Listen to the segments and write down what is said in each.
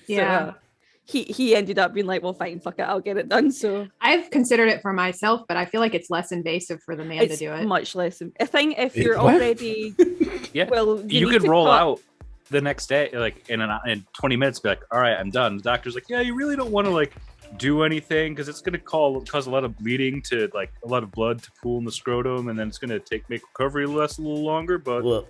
Yeah. So, he ended up being like, well, fine, fuck it, I'll get it done. So I've considered it for myself, but I feel like it's less invasive for the man to it's do it. much less. I think if you're What? already, Yeah. well, You need could to roll cut- out the next day, like in 20 minutes, be like, all right, I'm done. The doctor's like, yeah, you really don't want to like do anything because it's going to cause a lot of bleeding to like a lot of blood to pool in the scrotum, and then it's going to make recovery last a little longer. But Well,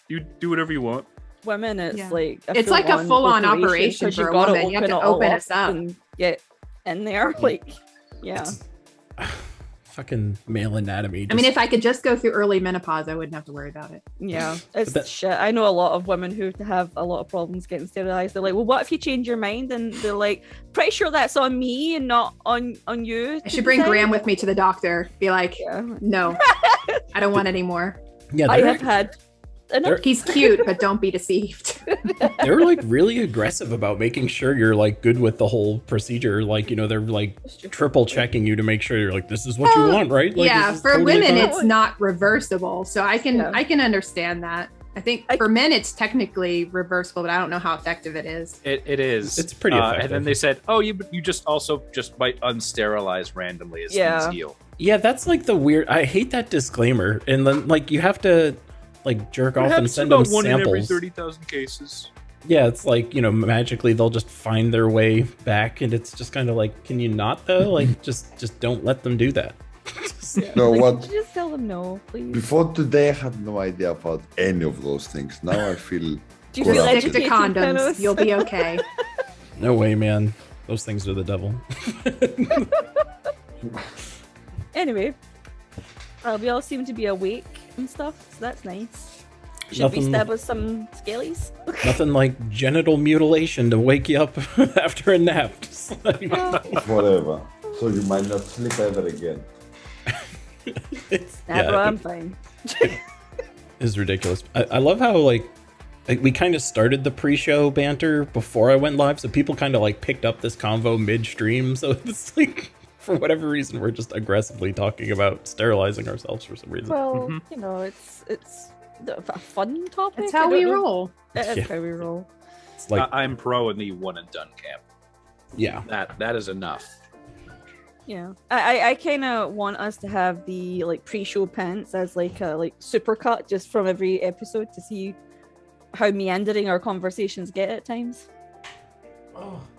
you do whatever you want. Women, it's Yeah. like It's like a full-on operation 'cause for a gotta woman. You have to it all open up us up. and get in there. Like, yeah. fucking male anatomy. I mean, if I could just go through early menopause, I wouldn't have to worry about it. Yeah, it's that- shit. I know a lot of women who have a lot of problems getting sterilized. They're like, well, what if you change your mind? And they're like, pretty sure that's on me and not on you. I should bring Graham with me to the doctor. Be like, Yeah. no, I don't want any more. yeah, I they're, have had enough. He's cute, but don't be deceived. they're like really aggressive about making sure you're like good with the whole procedure. Like, you know, they're like triple checking you to make sure you're like, this is what you want, right? Like, Yeah, this is for totally women, fine. it's not reversible. So I can understand that. I think for men, it's technically reversible, but I don't know how effective it is. It is. It's pretty effective. And then they said, oh, you just might unsterilize randomly as things heal. Yeah, that's like the weird. I hate that disclaimer. And then like you have to like jerk off and Perhaps send them about one in every samples. 30,000 cases. Yeah, it's like, you know, magically they'll just find their way back, and it's just kind of like, can you not though? Like, just don't let them do that. No, Like, what? could you just tell them no, please? Before today, I had no idea about any of those things. Now I feel. Do you Well, feel Stick Stick to educated, condoms. Panos? You'll be okay. No way, man. Those things are the devil. Anyway, we all seem to be awake and stuff, so that's nice. Should we Nothing- stab us some scalies? Nothing like genital mutilation to wake you up after a nap. Just like- forever. So you might not sleep ever again. Nah, bro, I'm fine. It's ridiculous. I love how like we kind of started the pre-show banter before I went live, so people kind of like picked up this convo midstream. So it's like, for whatever reason, we're just aggressively talking about sterilizing ourselves for some reason. Well, you know, it's a fun topic. That's how I we don't know. roll. It is Yeah. how we roll. It's like, I'm pro in the one and done camp. yeah, That is enough. Yeah, I kind of want us to have the like pre-show pants as like a like supercut just from every episode to see how meandering our conversations get at times.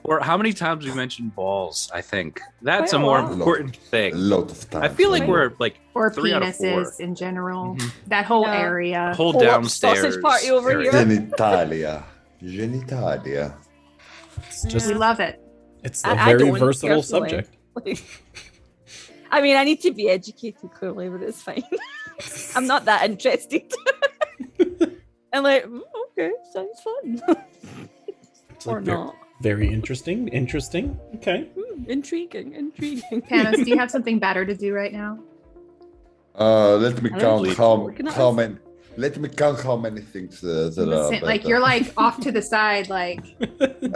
Or how many times we mentioned balls, I think. That's Quite a a more lot. important A thing. lot of time. I feel like Right. we're like Or 3 out of 4. penises in general. Mhm. That whole Yeah. area. Whole Whole downstairs sausage party over area. here. Genitalia. Genitalia. it's just We love it. it's a I very don't, versatile personally. subject. Like, I mean, I need to be educated clearly, but it's fine. I'm not that interested. And like, okay, sounds fun. It's Or like not. very interesting. Interesting. Okay. Intriguing. Panos, do you have something better to do right now? Let me I don't count believe how we're gonna how ask- many. Let me count how many things that are. Listen, like better. you're like off to the side, like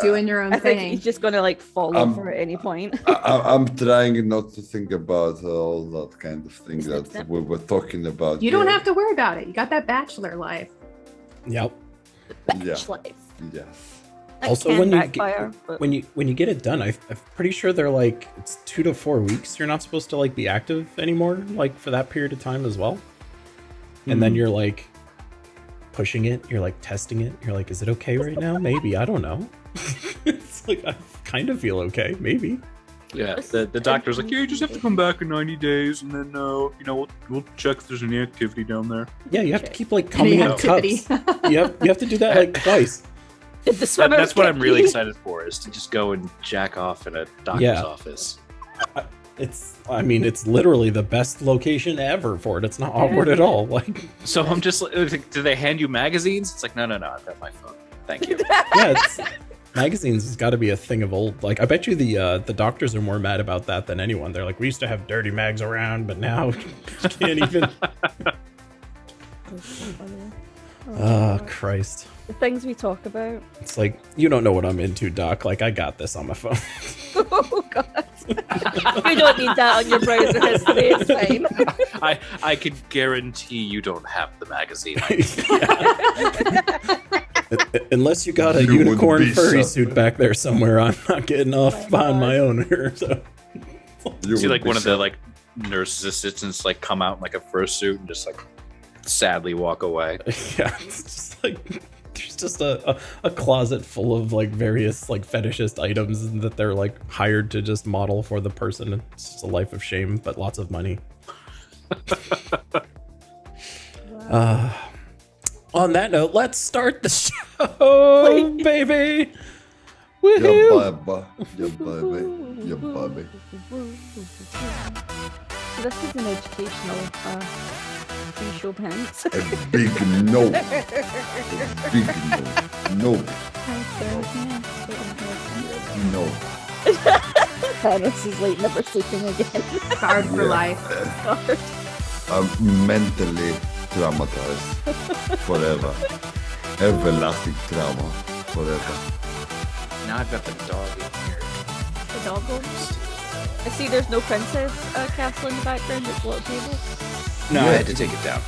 doing your own I think thing. he's just gonna like fall over at any point. I'm trying not to think about all that kind of thing Snip, that snip. we were talking about. You don't here. have to worry about it. You got that bachelor life. Yep. Yeah. Batch life. Yes. That Also, can when you backfire, but when you get it done, I'm pretty sure they're like it's 2 to 4 weeks. You're not supposed to like be active anymore, like for that period of time as well. And then you're like pushing it. You're like testing it. You're like, is it okay right now? Maybe, I don't know. It's like I kind of feel okay. Maybe. Yeah, the doctor's like, yeah, you just have to come back in 90 days, and then we'll check if there's any activity down there. Yeah, you have to keep like coming in activity. cups. You have to do that like twice. did the swimmer That's what get I'm really you? excited for, is to just go and jack off in a doctor's Yeah. office. I mean, it's literally the best location ever for it. It's not awkward at all. Like, So I'm just like, do they hand you magazines? It's like, no, I've got my phone. Thank you. yeah, it's, magazines has got to be a thing of old. Like, I bet you the doctors are more mad about that than anyone. They're like, we used to have dirty mags around, but now can't even. Oh, Christ. The things we talk about. It's like, you don't know what I'm into, Doc. Like, I got this on my phone. Oh god. You don't need that on your browser history, it's fine. I can guarantee you don't have the magazine. Unless you got a You would unicorn be furry so- suit back there somewhere, I'm not getting off behind my own here. So. You See would like be one of so- the like nurse assistants like come out in like a fursuit and just like sadly walk away. Yeah, it's just like there's just a closet full of like various like fetishist items that they're like hired to just model for the person. It's just a life of shame, but lots of money. On that note, let's start the show, baby. Woohoo! Yeah, baby. Yeah, baby. Yeah, baby. So this is an educational pre-show pants. A big no. A big no. No. Thanos is like never sleeping again. Scarred for Yeah. life. I'm mentally traumatized forever. Everlasting trauma forever. Now I've got the dog in here. The dog goes. I see there's no princess castle in the background, just a little table. No, Yeah. I had to take it down.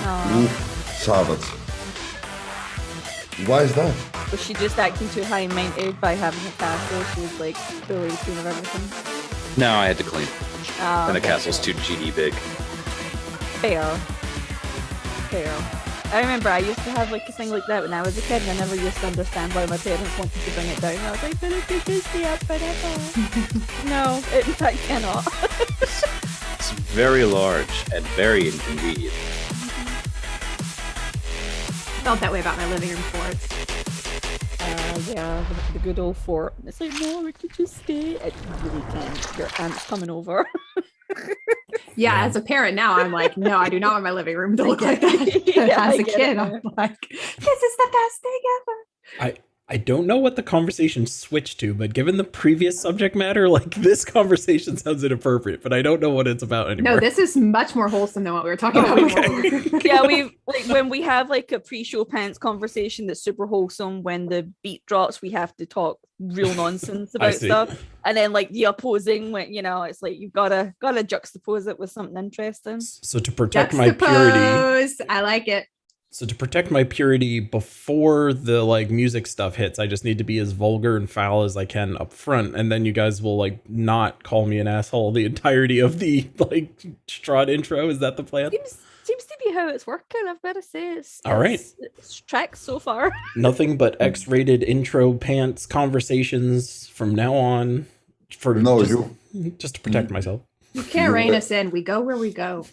Oh. Oof, savage. Why is that? Was she just acting too high-minded by having a castle? She was like fully queen of everything. No, I had to clean. And the Okay. castle's too GD big. Fair. Fair. I remember I used to have like a thing like that when I was a kid, and I never used to understand why my parents wanted to bring it down. I was like, but it could just stay up forever. No, it in fact cannot. It's very large and very inconvenient. Felt that way about my living room forts. Yeah, the good old fort. It's like, no, we could just stay. It really can't. Your aunt's coming over. Yeah, as a parent now, I'm like, no, I do not want my living room to look like that. Yeah, As I a get kid, it. I'm like, this is the best thing ever. I don't know what the conversation switched to, but given the previous subject matter, like this conversation sounds inappropriate, but I don't know what it's about anymore. No, this is much more wholesome than what we were talking about before. Yeah, we like when we have like a pre-show pants conversation that's super wholesome. When the beat drops, we have to talk real nonsense about see. stuff, and then like the opposing, when it's like you've gotta juxtapose it with something interesting. So to protect my purity, Juxtapose. I like it. so to protect my purity before the like music stuff hits, I just need to be as vulgar and foul as I can up front, and then you guys will like not call me an asshole the entirety of the like Strahd intro. Is that the plan? Seems to be how it's working. I've got to say, All right. it's tracked so far. Nothing but X-rated intro pants conversations from now on. For No, just to protect myself. You can't rein us in. We go where we go.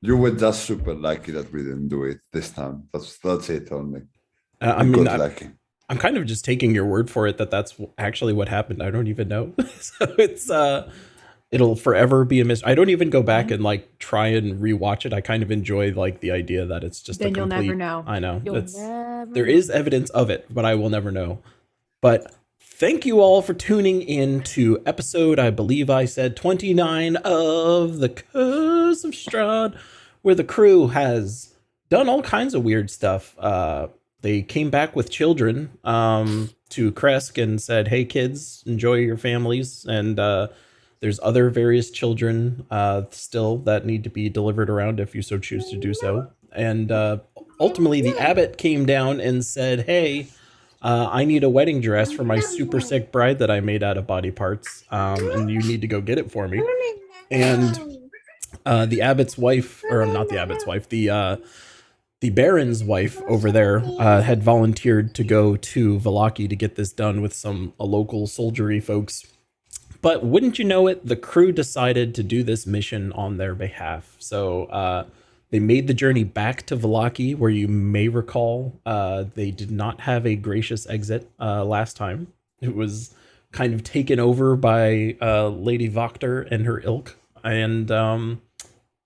You were just super lucky that we didn't do it this time. That's it only. I mean, Got lucky. I'm kind of just taking your word for it that that's actually what happened. I don't even know. So it's it'll forever be a mystery. I don't even go back and like try and rewatch it. I kind of enjoy like the idea that it's just Then a you'll complete, never know. I know. You'll It's, never there know. is evidence of it, but I will never know. But thank you all for tuning in to episode, I believe I said 29 of The Curse of Strahd, where the crew has done all kinds of weird stuff. They came back with children to Kresk and said, hey kids, enjoy your families. And there's other various children still that need to be delivered around if you so choose to do so. And ultimately the abbot came down and said, hey, I need a wedding dress for my super sick bride that I made out of body parts. And you need to go get it for me. And the abbot's wife, or not the abbot's wife, the Baron's wife over there had volunteered to go to Vallaki to get this done with some local soldiery folks. But wouldn't you know it, the crew decided to do this mission on their behalf. So they made the journey back to Vallaki, where you may recall they did not have a gracious exit last time. It was kind of taken over by Lady Voctor and her ilk. And on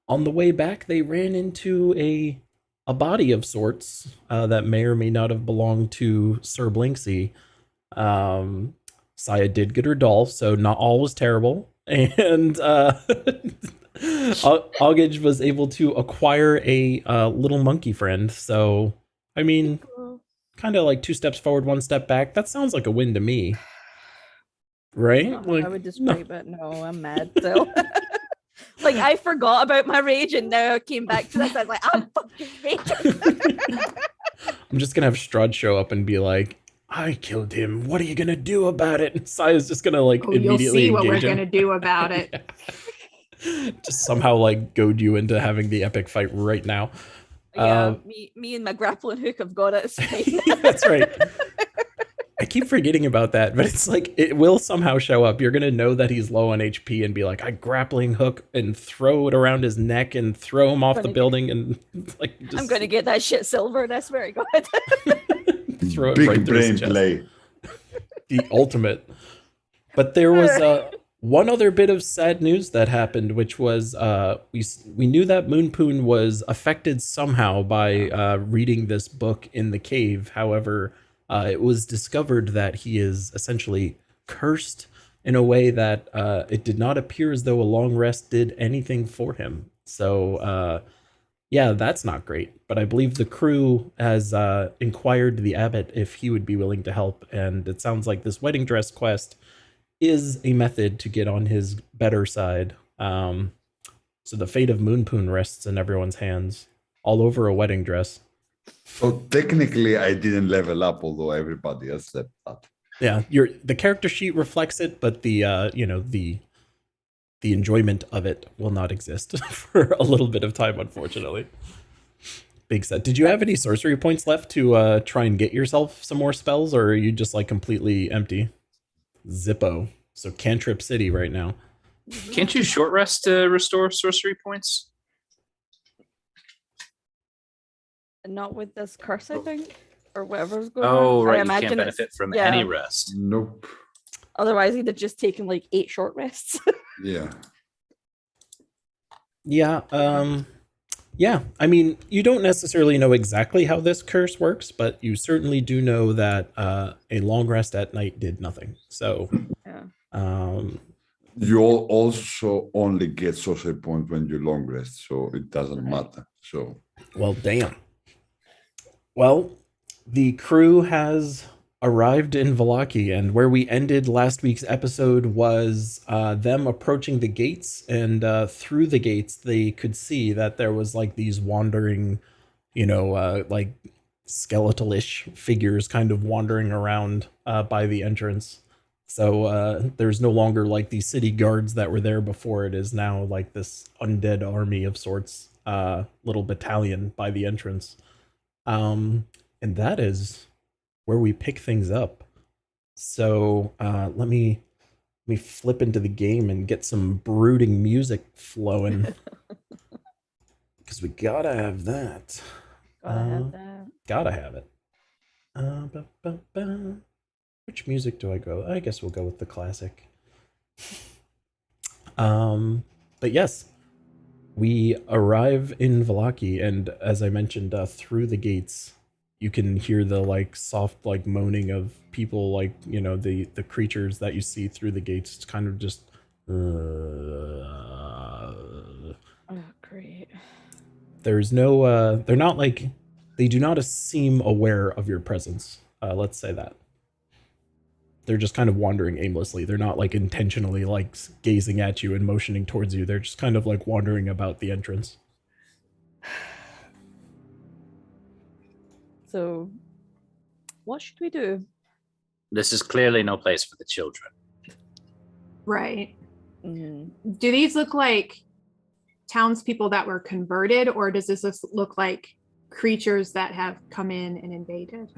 the way back, they ran into a body of sorts that may or may not have belonged to Sir Blinksy. Saya did get her doll, so not all was terrible. And Augage was able to acquire a little monkey friend. So, I mean, kind of like 2 steps forward, 1 step back. That sounds like a win to me. Right? Not how Like, I would describe it. No, I'm mad still. Like, I forgot about my rage, and now I came back to this. I was like, I'm fucking raging. I'm just gonna have Strahd show up and be like, I killed him. What are you gonna do about it? And Saya's just gonna like immediately you'll see what we're engage him. gonna do about it. Just somehow like goad you into having the epic fight right now. Yeah, me and my grappling hook have got it. It's fine. That's right. I keep forgetting about that, but it's like it will somehow show up. You're gonna know that he's low on HP and be like, I grappling hook and throw it around his neck and throw him off the building and like. I'm gonna get that shit silvered. I swear to God. Throw it Big right through brain his chest. play. The ultimate. But there was one other bit of sad news that happened, which was we knew that Moonpoon was affected somehow by reading this book in the cave. However, it was discovered that he is essentially cursed in a way that it did not appear as though a long rest did anything for him. So, yeah, that's not great. But I believe the crew has inquired the abbot if he would be willing to help. And it sounds like this wedding dress quest is a method to get on his better side. So the fate of Moonpoon rests in everyone's hands, all over a wedding dress. So technically, I didn't level up, although everybody else leveled up. Yeah, the character sheet reflects it, but the the enjoyment of it will not exist for a little bit of time, unfortunately. Big set. Did you have any sorcery points left to try and get yourself some more spells, or are you just like completely empty? Zippo. So Cantrip City right now. Can't you short rest to restore sorcery points? Not with this curse, I think, or whatever's going Oh, on. right. I You can't imagine benefit from any rest. Nope. Otherwise, he'd have just taken like 8 short rests. Yeah. Yeah. Yeah. I mean, you don't necessarily know exactly how this curse works, but you certainly do know that a long rest at night did nothing. So, Yeah. You also only get sorcery points when you long rest, so it doesn't matter. So, well, damn. Well, the crew has arrived in Vallaki, and where we ended last week's episode was them approaching the gates, and through the gates they could see that there was like these wandering, like skeletal-ish figures kind of wandering around by the entrance. So there's no longer like the city guards that were there before. It is now like this undead army of sorts, little battalion by the entrance. And that is where we pick things up. So let me flip into the game and get some brooding music flowing. Because we gotta have that. Gotta have it. Which music do I go? I guess we'll go with the classic. But yes, we arrive in Vallaki, and as I mentioned, through the gates, you can hear the like soft like moaning of people, like the creatures that you see through the gates. It's kind of just. Oh, great. There's no. They're not like. They do not seem aware of your presence. Let's say that. They're just kind of wandering aimlessly. They're not like intentionally like gazing at you and motioning towards you. They're just kind of like wandering about the entrance. So, what should we do? This is clearly no place for the children. Right. Mm. Do these look like townspeople that were converted, or does this look like creatures that have come in and invaded?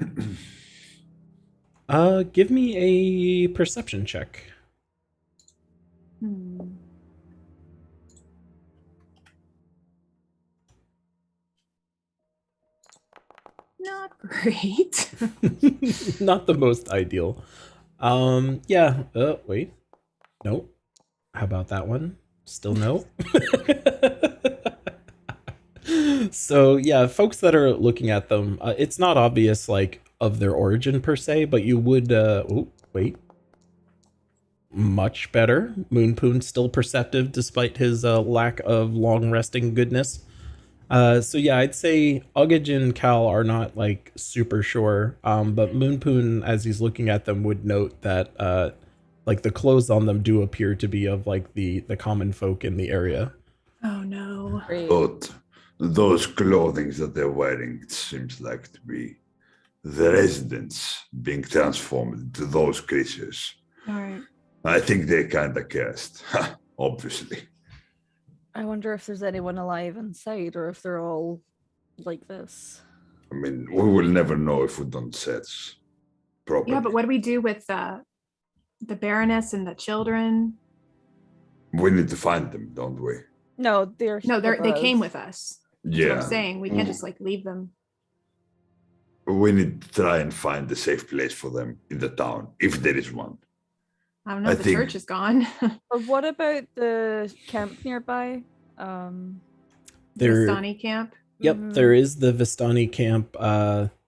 Give me a perception check. Not great. Not the most ideal. Yeah. Wait. Nope. How about that one? Still no. So yeah, folks that are looking at them, it's not obvious like of their origin per se, but you would wait. Much better. Moonpoon still perceptive despite his lack of long resting goodness. So yeah, I'd say Uggage and Cal are not like super sure. But Moonpoon, as he's looking at them, would note that like the clothes on them do appear to be of like the common folk in the area. Oh no. Great. but those clothing that they're wearing, it seems like to be the residents being transformed into those creatures. All right. I think they're kind of cursed, obviously. I wonder if there's anyone alive inside or if they're all like this. I mean, we will never know if we don't search properly. Yeah, but what do we do with the Baroness and the children? We need to find them, don't we? No, they're No, they came with us. That's what Yeah. I'm saying. We can't just like leave them. We need to try and find a safe place for them in the town, if there is one. I don't know. I The think- church is gone. Or what about the camp nearby? There, Vistani camp. yep, Mhm. there is the Vistani camp.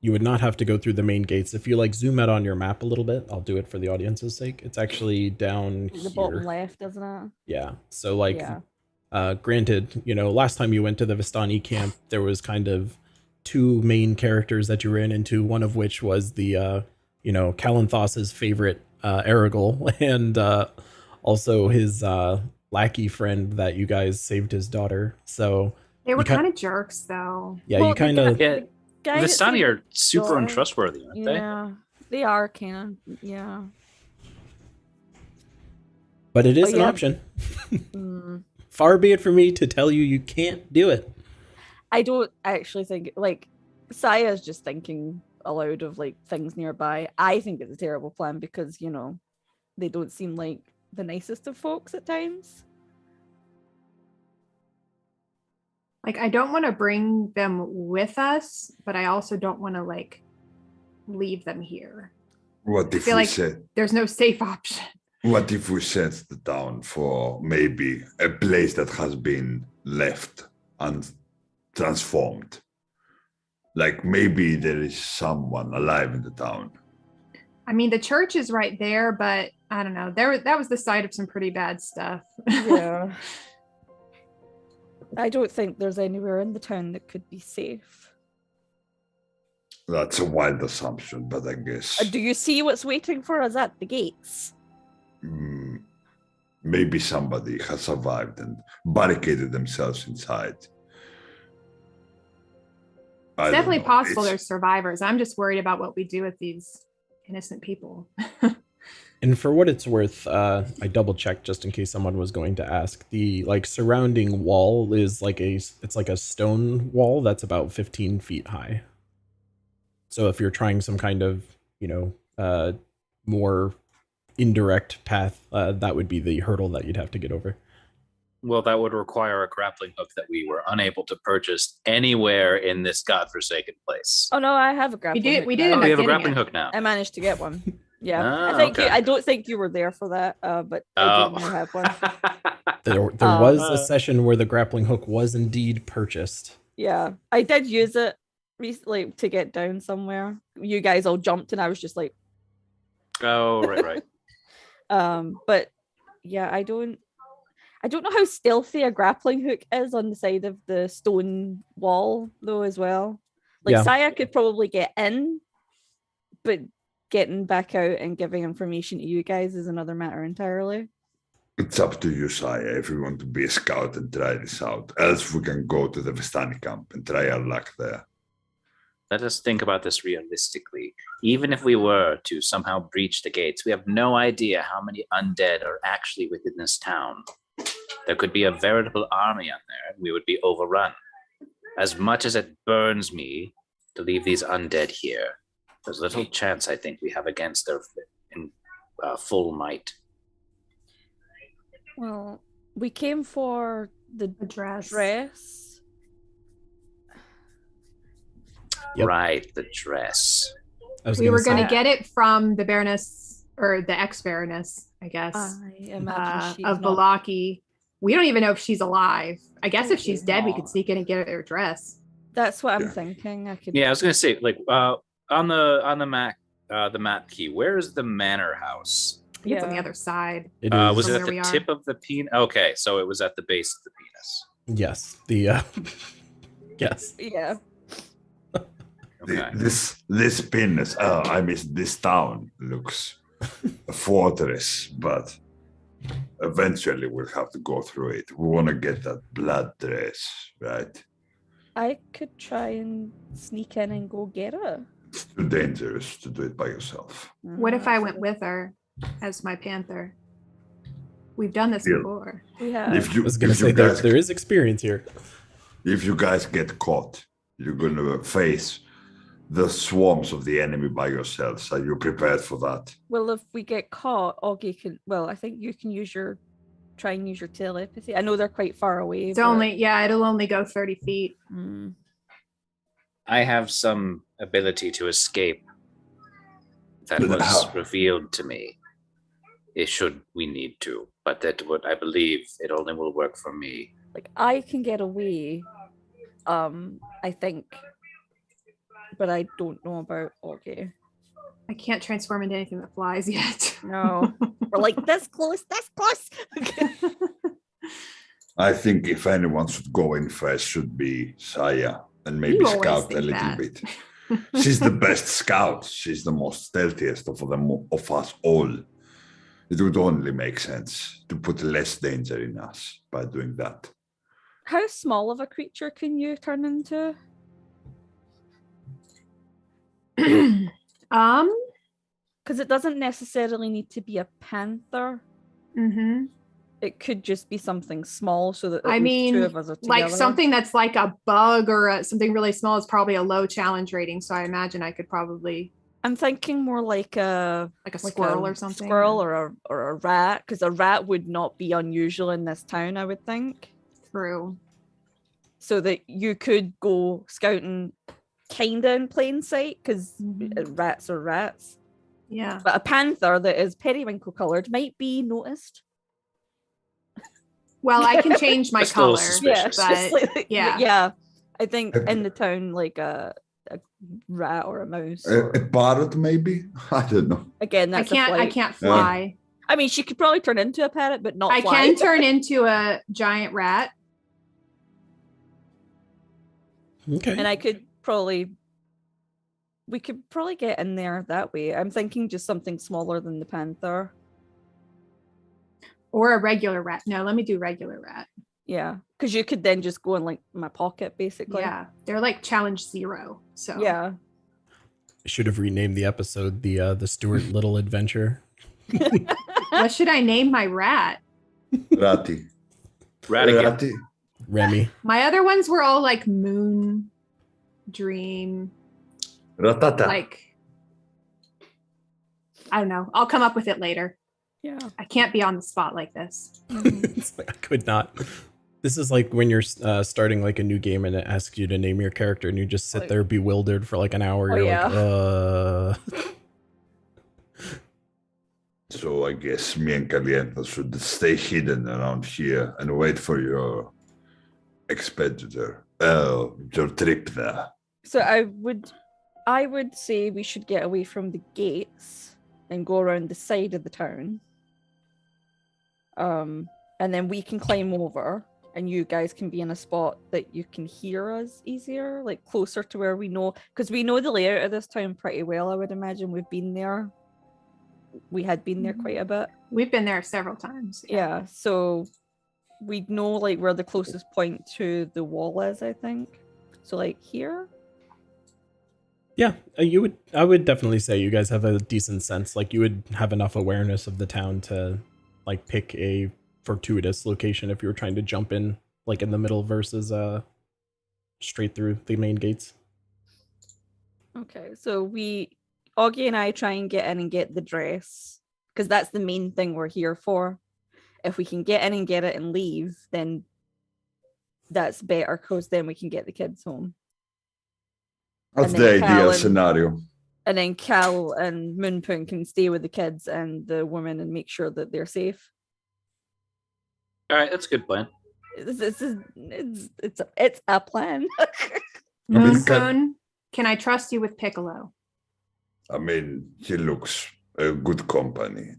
You would not have to go through the main gates. If you like zoom out on your map a little bit, I'll do it for the audience's sake. It's actually down The here. bottom left, isn't it? Yeah. So like, Yeah. granted, last time you went to the Vistani camp, there was kind of two main characters that you ran into. One of which was the, Kalanthos's favorite Aragorn, and also his lackey friend that you guys saved his daughter. So They were You ca- kind of jerks, though. yeah, Well, you the kind of Yeah, Guy that Vistani saved are super daughter. untrustworthy, aren't they? Yeah, they are kind of. Yeah. but it is an yeah. option. Mm. Far be it from me to tell you you can't do it. I don't actually think like Saya's just thinking aloud of like things nearby. I think it's a terrible plan because they don't seem like the nicest of folks at times. Like, I don't want to bring them with us, but I also don't want to like leave them here. What if feel we like- set? There's no safe option. What if we set the town for maybe a place that has been left and transformed? Like maybe there is someone alive in the town. I mean, the church is right there, but I don't know. That was the site of some pretty bad stuff. Yeah. I don't think there's anywhere in the town that could be safe. That's a wild assumption, but I guess Do you see what's waiting for us at the gates? maybe somebody has survived and barricaded themselves inside. I It's don't definitely know. possible It's- there's survivors. I'm just worried about what we do with these innocent people. And for what it's worth, I double checked just in case someone was going to ask. The surrounding wall is it's like a stone wall that's about 15 feet high. So if you're trying some kind of more indirect path, that would be the hurdle that you'd have to get over. Well, that would require a grappling hook that we were unable to purchase anywhere in this godforsaken place. Oh no, I have a grappling hook. we now. did Oh, end we up have a getting grappling it. hook now. I managed to get one. Yeah, Ah, I think okay. I don't think you were there for that, but I do now have one. There was Uh, a session where the grappling hook was indeed purchased. Yeah, I did use it recently to get down somewhere. You guys all jumped, and I was just like, Oh, right. but yeah, I don't know how stealthy a grappling hook is on the side of the stone wall, though, as well. Like Yeah. Saya could probably get in, but getting back out and giving information to you guys is another matter entirely. It's up to you, Saya, if you want to be a scout and try this out. Else we can go to the Vistani camp and try our luck there. Let us think about this realistically. Even if we were to somehow breach the gates, we have no idea how many undead are actually within this town. There could be a veritable army on there, and we would be overrun. As much as it burns me to leave these undead here, there's little chance I think we have against their in full might. Well, we came for the The dress. dress. Yep. Right, the dress. I was We were gonna going say- to get it from the Baroness or the ex-Baroness, I guess, I imagine she's of not. Vallaki. We don't even know if she's alive. I guess if she's dead, we could Aw. sneak in and get her dress. That's what I'm Yeah. thinking. I could. Yeah, I was gonna say, like, on the map key, where is the manor house? I think it's on the Yeah. other side. It Was is- it From at where we the are. tip of the penis? Okay, so it was at the base of the penis. yes, the yes. Yeah. Okay. This penis, I miss this town. Looks a fortress, but eventually we'll have to go through it. We want to get that blood dress, right? I could try and sneak in and go get her. It's too dangerous to do it by yourself. What if I went with her as my panther? We've done this Yeah. before. Yeah. If I you, was gonna if you say guys, there is experience here. if you guys get caught, you're gonna face the swarms of the enemy by yourselves. Are you prepared for that? Well, if we get caught, Augie can. Well, I think you can try and use your telepathy. I know they're quite far away. It's only, yeah, it'll only go 30 feet. I have some ability to escape that But was how? revealed to me. It should we need to, but that would I believe it only will work for me. Like I can get away. I think, but I don't know about Augie. I can't transform into anything that flies yet. No, we're like this close. I think if anyone should go in first, should be Saya and maybe You always scout a think little that. bit. She's the best scout. She's the most stealthiest of them of us all. It would only make sense to put less danger in us by doing that. How small of a creature can you turn into? Because it doesn't necessarily need to be a panther. Mm-hmm. It could just be something small, so that I at least mean, two of us are together. like something that's like a bug or something really small is probably a low challenge rating. So I imagine I could probably I'm thinking more like a squirrel or something. Squirrel or a rat, because a rat would not be unusual in this town, I would think. True. So that you could go scouting kinda in plain sight, because rats are rats. Yeah. But a panther that is periwinkle coloured might be noticed. Well, I can change my That's still color. suspicious. But yeah. Yeah. I think in the town, like a rat or a mouse. A parrot, maybe? I don't know. Again, that's I a flight. can't fly. I mean, she could probably turn into a parrot, but not I fly. can turn into a giant rat. Okay. And we could probably get in there that way. I'm thinking just something smaller than the panther. Or a regular rat. No, let me do regular rat. Yeah, because you could then just go in like my pocket, basically. Yeah. They're like challenge 0. So Yeah. I should have renamed the episode the Stuart Little Adventure. What should I name my rat? Ratty. Radigan. Ratty. Remy. My other ones were all like moon, dream, Ratata. like I don't know. I'll come up with it later. Yeah. I can't be on the spot like this. It's like, I could not. This is like when you're starting like a new game and it asks you to name your character and you just sit there bewildered for like an hour. Oh, You're yeah. like, So I guess me and Calienta should stay hidden around here and wait for your expenditure. Your trip there. So I would say we should get away from the gates and go around the side of the town. And then we can climb over and you guys can be in a spot that you can hear us easier, like closer to where we know, because we know the layout of this town pretty well, I would imagine. We've been there. We had been there quite a bit. We've been there several times. Yeah, so we know like where the closest point to the wall is, I think. So like here? yeah, I would definitely say you guys have a decent sense. Like you would have enough awareness of the town to like pick a fortuitous location if you were trying to jump in like in the middle versus straight through the main gates. Okay, so Augie and I try and get in and get the dress, because that's the main thing we're here for. If we can get in and get it and leave, then that's better, because then we can get the kids home. That's And the then ideal Cal scenario. And then Cal and Moonpoon can stay with the kids and the women and make sure that they're safe. All right, that's a good plan. It's a plan. Moonstone, can I trust you with Piccolo? I mean, he looks a good company.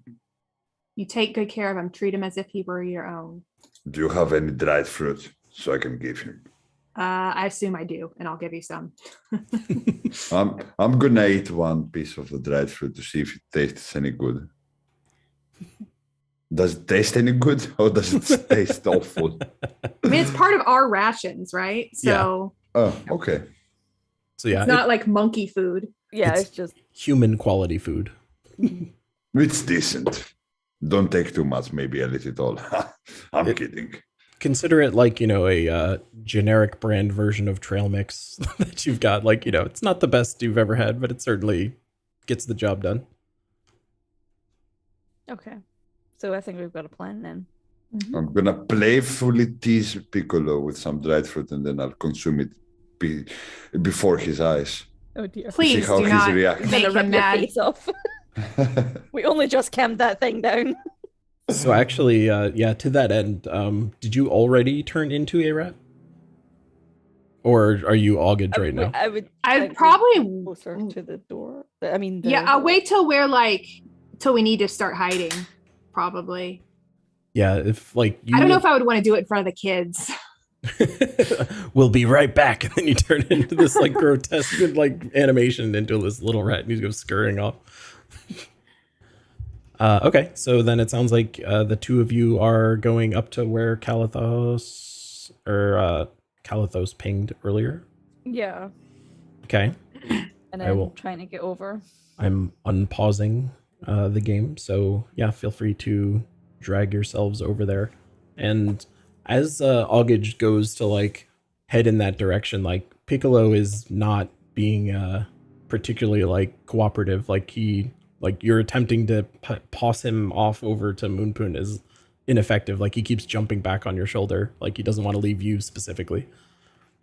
You take good care of him. Treat him as if he were your own. Do you have any dried fruit so I can give him? I assume I do, and I'll give you some. I'm gonna eat one piece of the dried fruit to see if it tastes any good. Does it taste any good or does it taste awful? I mean, it's part of our rations, right? So Oh, okay. So yeah, It's not like monkey food. Yeah, It's- it's just human quality food. It's decent. Don't take too much, maybe a little. I'm kidding. Consider it like, a generic brand version of trail mix that you've got. Like, it's not the best you've ever had, but it certainly gets the job done. okay. So I think we've got a plan then. I'm gonna playfully tease Piccolo with some dried fruit, and then I'll consume it before his eyes. Oh dear. Please how do he's not reacting. make Gonna rip him your mad. face off. We only just cammed that thing down. So actually, to that end, did you already turn into a rat? Or are you Augage right now? I'd probably closer to the door. I mean, yeah. I'll wait till we're till we need to start hiding. Probably. Yeah, if like you I don't know if I would want to do it in front of the kids. we'll be right back, and then you turn into this like grotesque like animation into this little rat and he goes scurrying off. Okay, so then it sounds like the two of you are going up to where Calathos pinged earlier. Yeah. Okay, And I then will. trying to get over. I'm unpausing the game, so yeah, feel free to drag yourselves over there. And as Augage goes to like head in that direction, like Piccolo is not being particularly like cooperative. Like you're attempting to toss him off over to Moonpoon is ineffective. Like he keeps jumping back on your shoulder. Like he doesn't want to leave you specifically.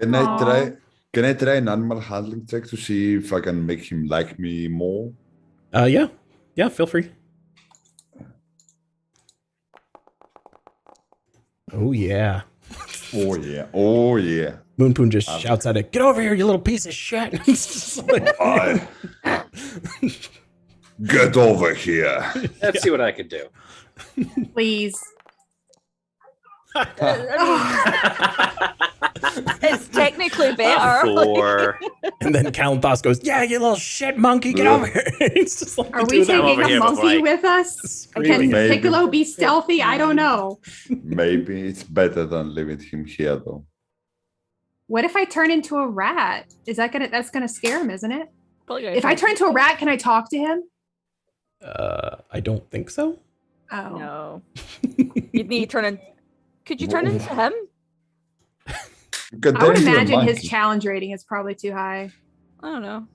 Can I try an animal handling check to see if I can make him like me more? Yeah, feel free. Oh yeah. Oh yeah. Moonpoon just shouts at it, "Get over here, you little piece of shit!" It's just like, Get over here. Let's see what I can do. Please. It's technically better. Four. and then Kalanthos goes, "Yeah, you little shit monkey, get over here!" It's just like Are we doing that taking over a here, but, monkey like, with us? screaming. Can Maybe. Piccolo be stealthy? I don't know. Maybe it's better than leaving him here, though. What if I turn into a rat? That's gonna scare him, isn't it? Probably If I turn into a rat, can I talk to him? I don't think so. Oh. No. You'd need to turn in. Could you turn into him? You can I turn would into a imagine his monkey. challenge rating is probably too high. I don't know.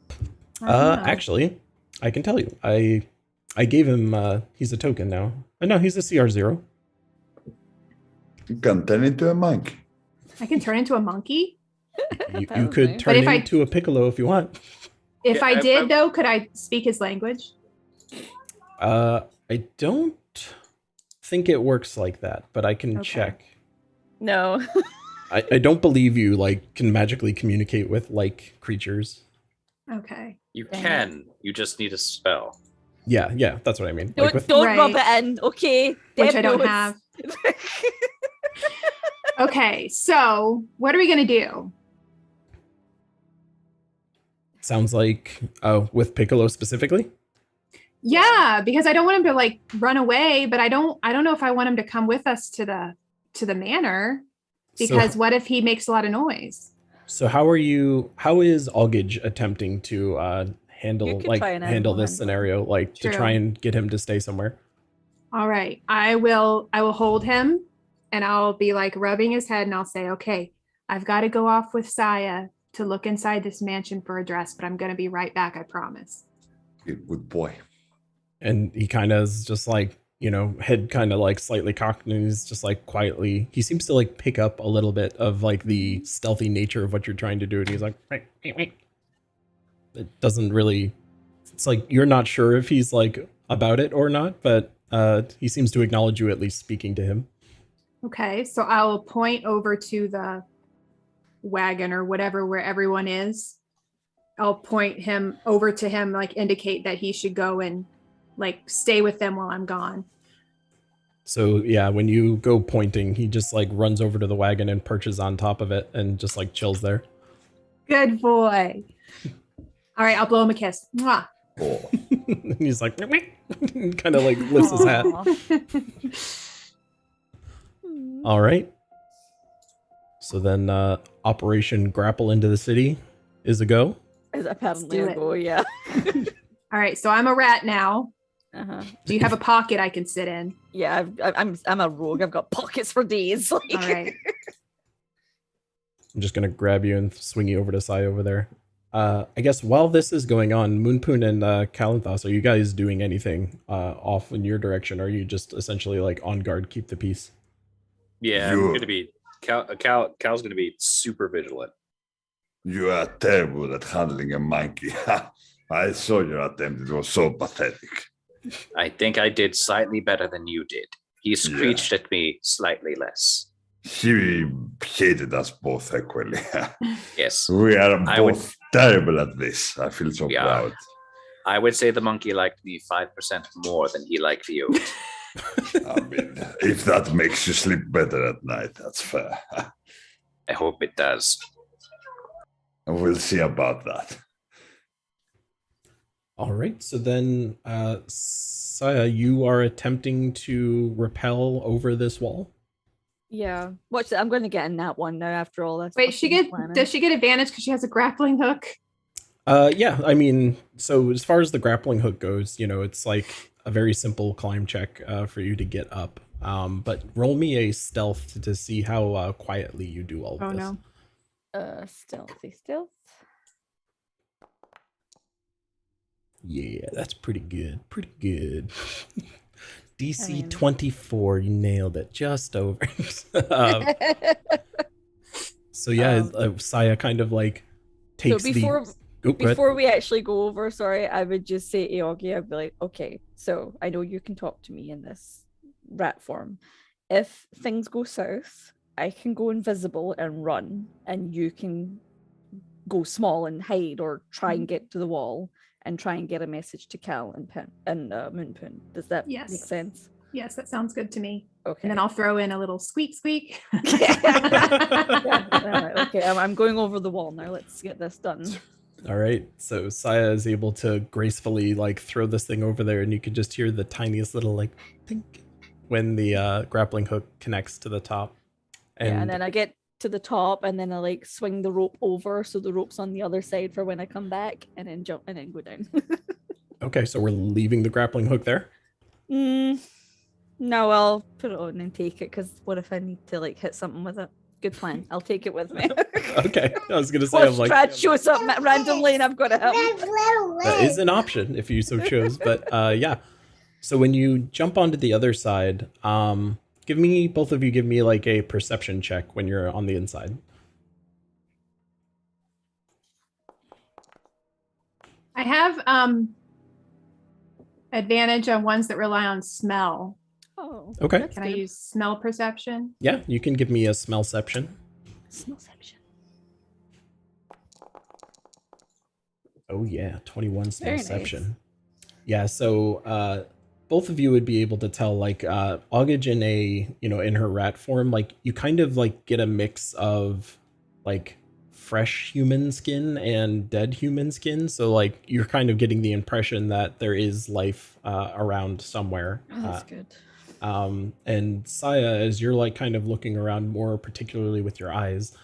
I don't know. Actually, I can tell you. I gave him he's a token now. No, he's a CR0. You can turn into a monkey. I can turn into a monkey. You Apparently. could But turn if I- into a piccolo if you want. If Yeah, I did, though, could I speak his language? I don't think it works like that, but I can Okay. check. No. I don't believe you like can magically communicate with like creatures. Okay. You Dang can. You just need a spell. Yeah, that's what I mean. Don't, Like with, don't Right. rub it in, okay? Which I Deb don't knows. have. Okay, so what are we gonna do? sounds like with Piccolo specifically. Yeah, because I don't want him to like run away, but I don't know if I want him to come with us to the manor, because what if he makes a lot of noise? So how is Augage attempting to handle You could try an animal this handling. scenario, like to True. try and get him to stay somewhere? All right, I will hold him and I'll be like rubbing his head and I'll say, okay, I've got to go off with Saya to look inside this mansion for a dress, but I'm going to be right back, I promise. Good boy. And he kind of is just like, head kind of like slightly cocked, and he's just like quietly, he seems to like pick up a little bit of like the stealthy nature of what you're trying to do. And he's like, it doesn't really, it's like, you're not sure if he's like about it or not, but he seems to acknowledge you at least speaking to him. Okay, so I'll point over to the wagon or whatever where everyone is. I'll point him over to him, like indicate that he should go and like stay with them while I'm gone. So yeah, when you go pointing, he just like runs over to the wagon and perches on top of it and just like chills there. Good boy. All right, I'll blow him a kiss. Mwah. Oh. And he's like, kind of like lifts his hat. Aw. All right. So then Operation Grapple into the City is a go. Is apparently do a it. go, yeah. All right, so I'm a rat now. Uh-huh. Do you have a pocket I can sit in? Yeah, I'm a rogue. I've got pockets for days. Like. All right. I'm just gonna grab you and swing you over to Sai over there. I guess while this is going on, Moonpoon and Kalanthos, are you guys doing anything off in your direction? Or are you just essentially like on guard, keep the peace? Yeah, I'm gonna be Cal's gonna be super vigilant. You are terrible at handling a monkey. I saw your attempt. It was so pathetic. I think I did slightly better than you did. He screeched at me slightly less. He hated us both equally. Yes. We are both terrible at this. I feel so proud. I would say the monkey liked me 5% more than he liked you. I mean, if that makes you sleep better at night, that's fair. I hope it does. We'll see about that. All right, so then, Saya, you are attempting to rappel over this wall. Yeah. Watch that. I'm going to get in that one now after all this. Wait, does she get advantage because she has a grappling hook? Yeah, I mean, so as far as the grappling hook goes, it's like a very simple climb check for you to get up. But roll me a stealth to see how quietly you do all of this. Oh no. Stealth. Yeah, that's pretty good. DC 24, you nailed it. Just over. So yeah, Saya kind of like takes before we actually go over, sorry, I would just say Eogi, I'd be like, okay, so I know you can talk to me in this rat form. If things go south, I can go invisible and run, and you can go small and hide or try and get to the wall and try and get a message to Cal and Moonpoon. Does that make sense? Yes, that sounds good to me. Okay. And then I'll throw in a little squeak squeak. Okay, I'm going over the wall now. Let's get this done. All right, so Saya is able to gracefully like throw this thing over there, and you can just hear the tiniest little like think when the grappling hook connects to the top. And then I get to the top, and then I like swing the rope over so the rope's on the other side for when I come back, and then jump and then go down. Okay, so we're leaving the grappling hook there? No, I'll put it on and take it, because what if I need to like hit something with it? Good plan. I'll take it with me. Okay, I was gonna say, I'm like, Strahd shows up randomly and I've got to help. That is an option if you so chose, but yeah. So when you jump onto the other side, both of you give me like a perception check when you're on the inside. I have advantage on ones that rely on smell. Oh, okay. Can I use smell perception? Yeah, you can give me a smellception. Smellception. Oh yeah, 21 Very smellception. nice. Yeah, so both of you would be able to tell, like, Augage in her rat form, like, you kind of like get a mix of like fresh human skin and dead human skin. So like you're kind of getting the impression that there is life around somewhere. Oh, that's good. And Saya, as you're like kind of looking around more particularly with your eyes,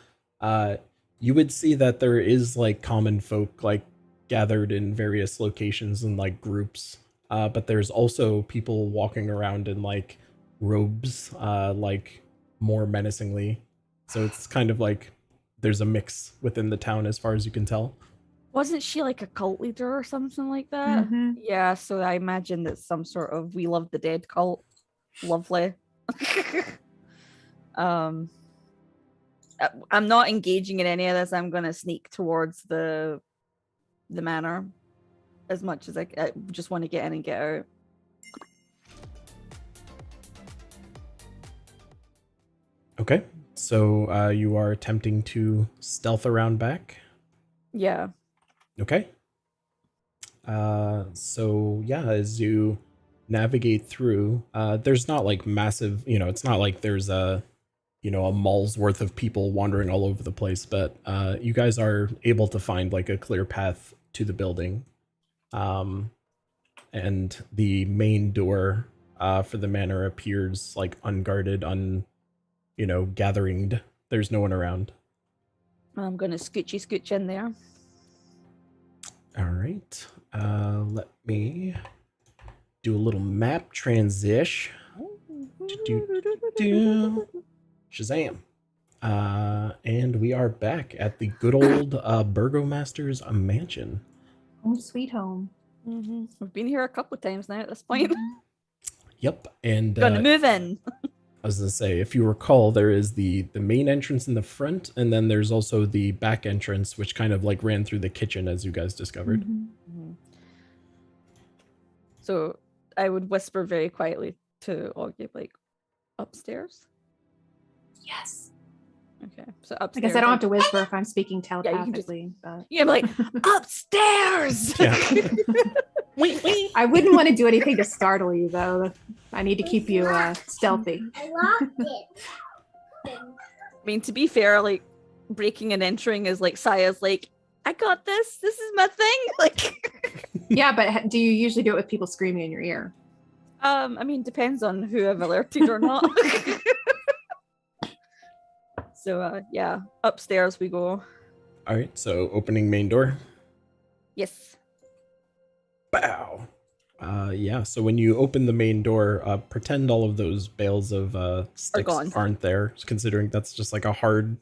you would see that there is like common folk like gathered in various locations and like groups. But there's also people walking around in like robes, like more menacingly. So it's kind of like there's a mix within the town as far as you can tell. Wasn't she like a cult leader or something like that? Mhm. Yeah, so I imagine that's some sort of We Love the Dead cult. Lovely. I'm not engaging in any of this. I'm gonna sneak towards the manor as much as I just want to get in and get out. Okay, so you are attempting to stealth around back. Yeah. Okay. So yeah, as you navigate through, there's not like massive, it's not like there's a mall's worth of people wandering all over the place, but you guys are able to find like a clear path to the building. And the main door for the manor appears like unguarded, gathering. There's no one around. I'm gonna scooch in there. All right. Let me do a little map transition. Shazam. And we are back at the good old Burgomaster's mansion. Home sweet home. We've been here a couple of times now at this point. Yep. And Gonna move in. I was gonna say, if you recall, there is the main entrance in the front, and then there's also the back entrance, which kind of like ran through the kitchen, as you guys discovered. So I would whisper very quietly to Augie, like, upstairs. Yes. Okay, so I upstairs. guess I don't have to whisper if I'm speaking Yeah, you can just- telepathically. But Yeah, I'm like, upstairs! Yeah. I wouldn't want to do anything to startle you, though. I need to keep you stealthy. I locked it. I mean, to be fair, like, breaking and entering is like, Saya's like, I got this. This is my thing. Like, Yeah, but do you usually do it with people screaming in your ear? I mean, depends on who I've alerted or not. So, yeah, upstairs we go. All right. So opening main door. Yes. Bow. Yeah. So when you open the main door, pretend all of those bales of sticks gone. aren't there, considering that's just like a hard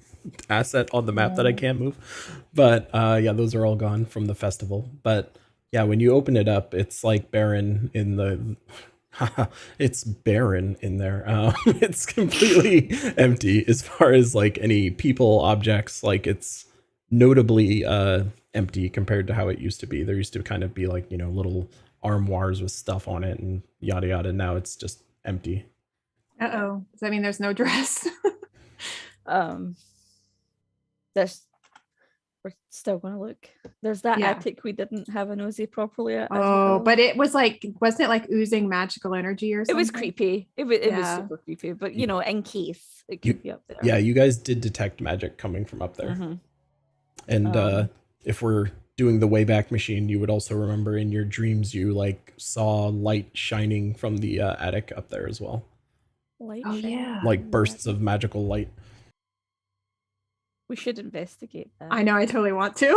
asset on the map that I can't move. But yeah, those are all gone from the festival. But yeah, when you open it up, it's like barren in the. It's barren in there. It's completely empty as far as like any people, objects. Like it's notably empty compared to how it used to be. There used to kind of be like, you know, little armoires with stuff on it and yada yada. Now it's just empty. Uh-oh. Does that mean there's no dress? There's we're still gonna look. There's that Yeah. attic we didn't have a nosy properly at. as Oh, well. but it was like, wasn't it like oozing magical energy or it something? was creepy. It was Yeah. super creepy. But you know, in case it You- could be up there. Yeah, you guys did detect magic coming from up there. Mhm. And if we're doing the Wayback Machine, you would also remember in your dreams you like saw light shining from the attic up there as well. Light Oh, shining. yeah. Like bursts of magical light. We should investigate that. I know, I totally want to.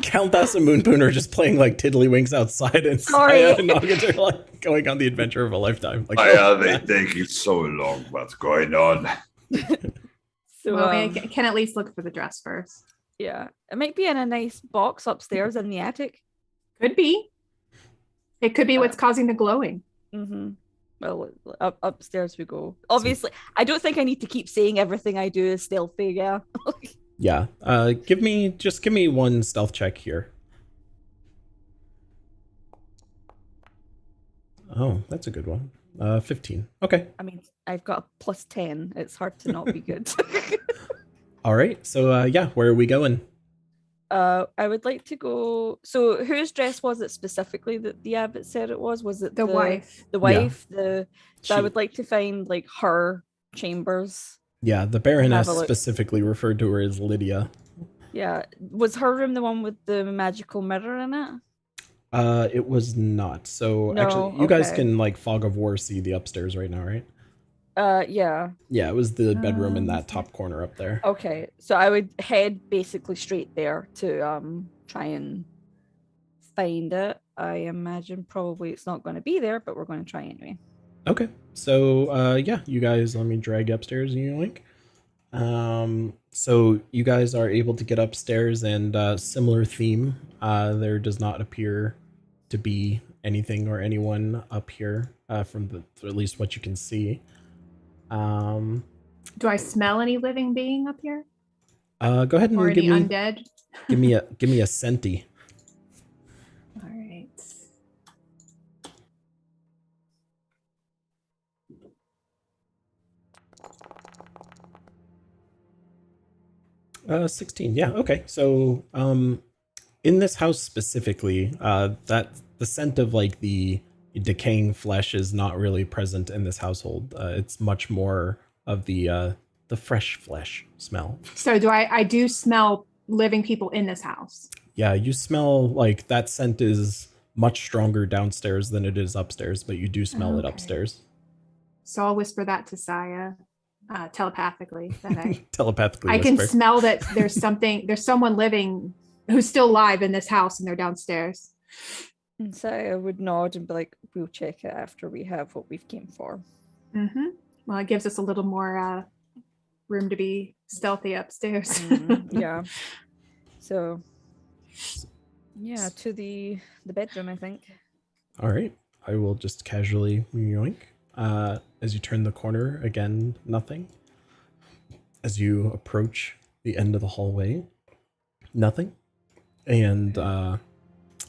Countess and Moonpoon are just playing like tiddlywinks outside, and Sorry. Saya and Nugget are like going on the adventure of a lifetime. Like, Why oh, are they God. taking so long? What's going on? So Well, I can at least look for the dress first. yeah, it might be in a nice box upstairs in the attic. Could be. It could be what's causing the glowing. Mm-hmm. Well, upstairs we go. Obviously, I don't think I need to keep saying everything I do is stealthy. Yeah. Yeah. Give me one stealth check here. Oh, that's a good one. 15. Okay. I mean, I've got a +10. It's hard to not be good. All right. So yeah, where are we going? I would like to go. So, whose dress was it specifically that the abbot said it was? Was it The wife. The wife. So I would like to find like her chambers. Yeah, the Baroness Have a look. specifically referred to her as Lydia. Yeah, was her room the one with the magical mirror in it? It was not. So No, actually, you guys okay. can like fog of war see the upstairs right now, right? Yeah. Yeah, it was the bedroom in that okay. top corner up there. Okay, so I would head basically straight there to try and find it. I imagine probably it's not going to be there, but we're going to try anyway. Okay. So yeah, you guys, let me drag you upstairs, you link. So you guys are able to get upstairs, and similar theme. There does not appear to be anything or anyone up here from at least what you can see. Do I smell any living being up here? Go ahead Or and give any me undead? give me a senti. All right. Uh, 16. Yeah. Okay. So in this house specifically, that the scent of like the decaying flesh is not really present in this household. It's much more of the fresh flesh smell. So I do smell living people in this house? Yeah, you smell like that scent is much stronger downstairs than it is upstairs, but you do smell it Okay. upstairs. So I'll whisper that to Saya. telepathically that I Telepathically I can whisper. smell that there's someone living who's still alive in this house and they're downstairs. And so I would nod and be like, we'll check it after we have what we've came for. Mm-hmm. Well, it gives us a little more room to be stealthy upstairs. Yeah. So yeah, to the bedroom, I think. All right. I will just casually yoink. As you turn the corner, again, nothing. As you approach the end of the hallway, nothing. And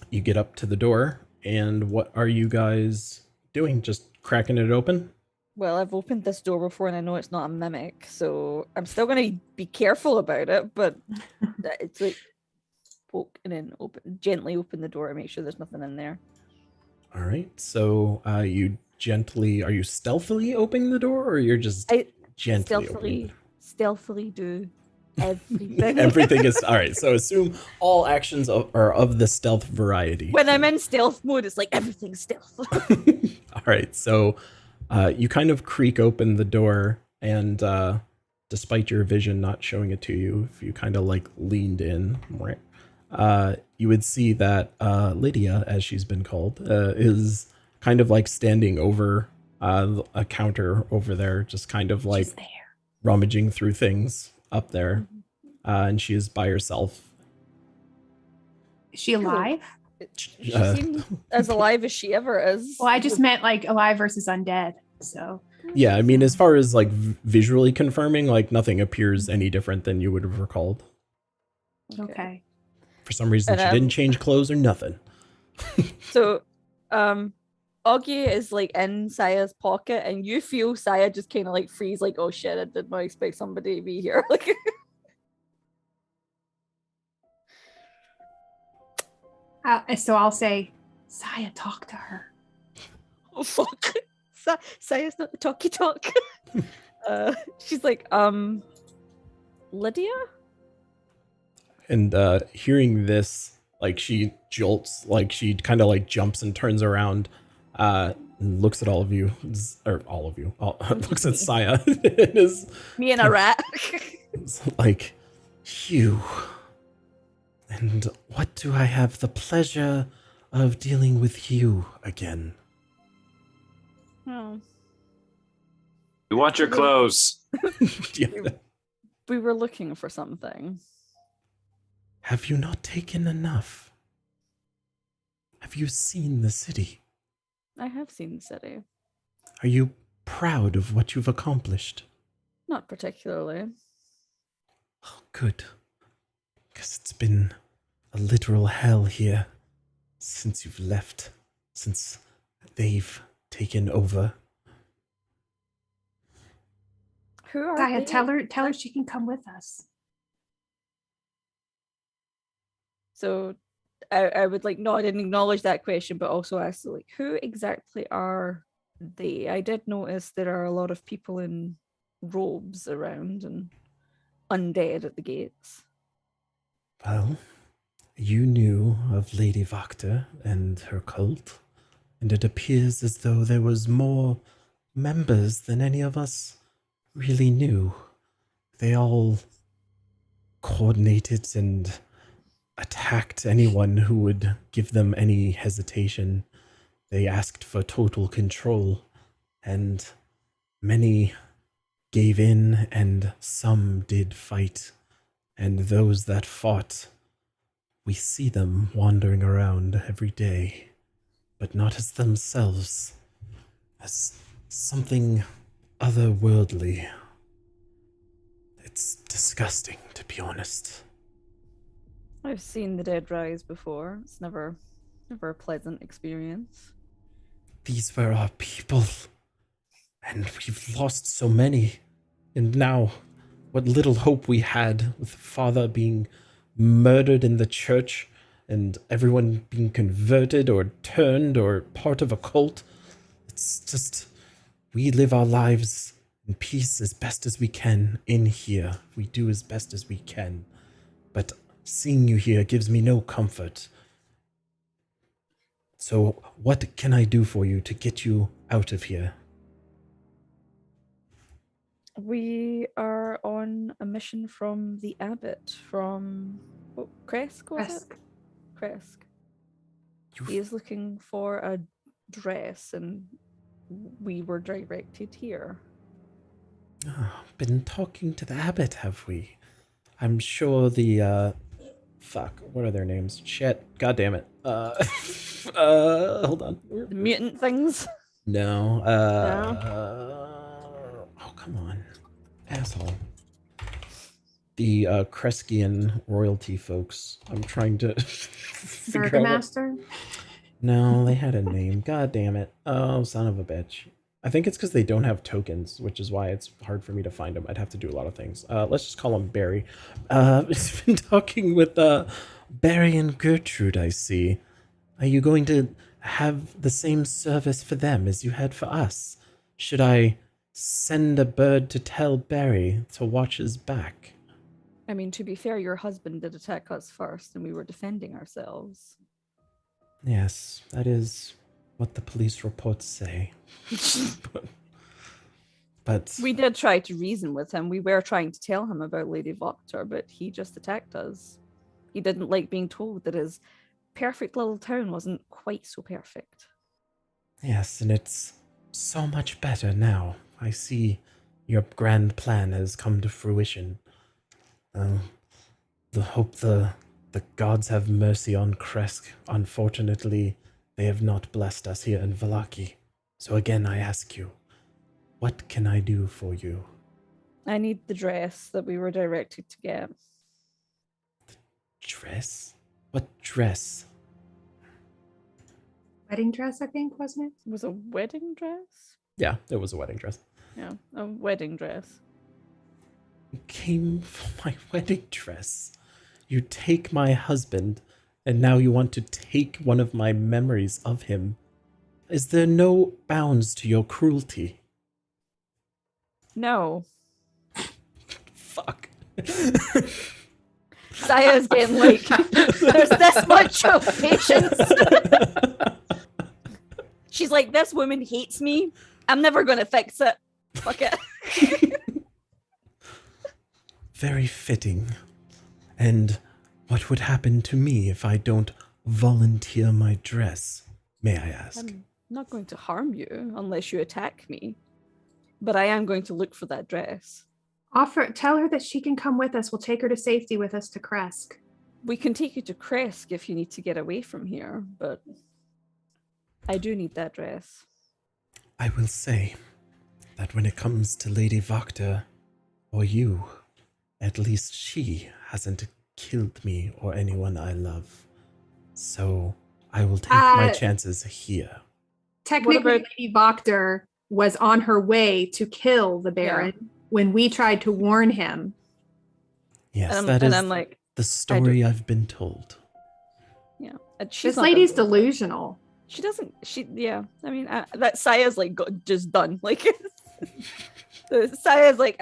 you get up to the door, and what are you guys doing? Just cracking it open? Well, I've opened this door before and I know it's not a mimic, so I'm still going to be careful about it, but it's like poke and then gently open the door and make sure there's nothing in there. All right. So are you stealthily opening the door, or you're just gently opening? Stealthily do everything. Everything is all right. So assume all actions are of the stealth variety. When I'm in stealth mode, it's like everything's stealth. All right. So you kind of creak open the door, and despite your vision not showing it to you, if you kind of like leaned in, you would see that Lydia, as she's been called, is kind of like standing over a counter over there, just kind of like rummaging through things up there. And she is by herself. Is she alive? She seems as alive as she ever is. Well, I just meant like alive versus undead. So yeah, I mean, as far as like visually confirming, like nothing appears any different than you would have recalled. Okay. For some reason, she didn't change clothes or nothing. So, Augie is like in Saya's pocket, and you feel Saya just kind of like freeze, like, "Oh shit! I did not expect somebody to be here." Like, so I'll say, Saya, talk to her. oh fuck! Saya's not the talky talk. She's like, Lydia. And hearing this, like she jolts, like she kind of like jumps and turns around, and looks at all of you, or all of you, looks at Saya. It is me and a rat. It's like, you. And what do I have the pleasure of dealing with you again? Oh. We want your clothes. Yeah. We were looking for something. Have you not taken enough? Have you seen the city? I have seen the city. Are you proud of what you've accomplished? Not particularly. Oh, good. Because it's been a literal hell here since you've left, since they've taken over. Who are Saya, they? tell her she can come with us. So I would like nod and acknowledge that question, but also ask like, who exactly are they? I did notice there are a lot of people in robes around and undead at the gates. Well, you knew of Lady Vakta and her cult, and it appears as though there was more members than any of us really knew. They all coordinated and attacked anyone who would give them any hesitation. They asked for total control, and many gave in, and some did fight. And those that fought, we see them wandering around every day, but not as themselves, as something otherworldly. It's disgusting, to be honest. I've seen the dead rise before. It's never a pleasant experience. These were our people, and we've lost so many. And now, what little hope we had with Father being murdered in the church and everyone being converted or turned or part of a cult, it's just, we live our lives in peace as best as we can in here. We do as best as we can. But seeing you here gives me no comfort. So what can I do for you to get you out of here? We are on a mission from the abbot from Kresk, was it? Kresk. Kresk. You He is looking for a dress, and we were directed here. been talking to the abbot, have we? I'm sure the fuck, what are their names? Shit, god damn it. Hold on. The mutant things. No. Oh, come on, asshole. The Kreskian royalty folks. I'm trying to figure out. Burgomaster? No, they had a name. God damn it. Oh, son of a bitch. I think it's because they don't have tokens, which is why it's hard for me to find them. I'd have to do a lot of things. Let's just call him Barry. It's been talking with Barry and Gertrude, I see. Are you going to have the same service for them as you had for us? Should I send a bird to tell Barry to watch his back? I mean, to be fair, your husband did attack us first, and we were defending ourselves. Yes, that is what the police reports say. but We did try to reason with him. We were trying to tell him about Lady Voctor, but he just attacked us. He didn't like being told that his perfect little town wasn't quite so perfect. Yes, and it's so much better now. I see your grand plan has come to fruition. The gods have mercy on Kresk. Unfortunately, they have not blessed us here in Vallaki. So again, I ask you, what can I do for you? I need the dress that we were directed to get. Dress? What dress? Wedding dress, I think, wasn't it? It was a wedding dress? Yeah, it was a wedding dress. Yeah, a wedding dress. You came for my wedding dress. You take my husband, and now you want to take one of my memories of him. Is there no bounds to your cruelty? No. Fuck. Saya's getting like, there's this much of patience. She's like, this woman hates me. I'm never going to fix it. Fuck it. Very fitting. And what would happen to me if I don't volunteer my dress, may I ask? I'm not going to harm you unless you attack me. But I am going to look for that dress. Tell her that she can come with us. We'll take her to safety with us to Kresk. We can take you to Kresk if you need to get away from here, but I do need that dress. I will say that when it comes to Lady Voctor, or you, at least she hasn't killed me or anyone I love. So I will take my chances here. Technically, Lady Voctor was on her way to kill the Baron when we tried to warn him. Yes, I'm like, the story I've been told. Yeah. This lady's delusional. She doesn't, I mean, that Saya's like just done. Like, Saya's like,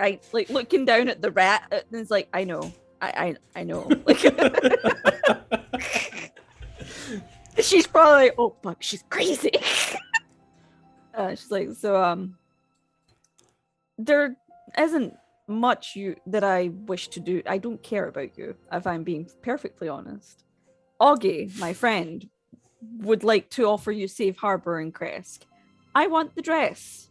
looking down at the rat and it's like, I know. I know. Like, she's probably like, oh fuck, she's crazy. She's like, so there isn't much that I wish to do. I don't care about you, if I'm being perfectly honest. Augie, my friend, would like to offer you safe harbor in Kresk. I want the dress.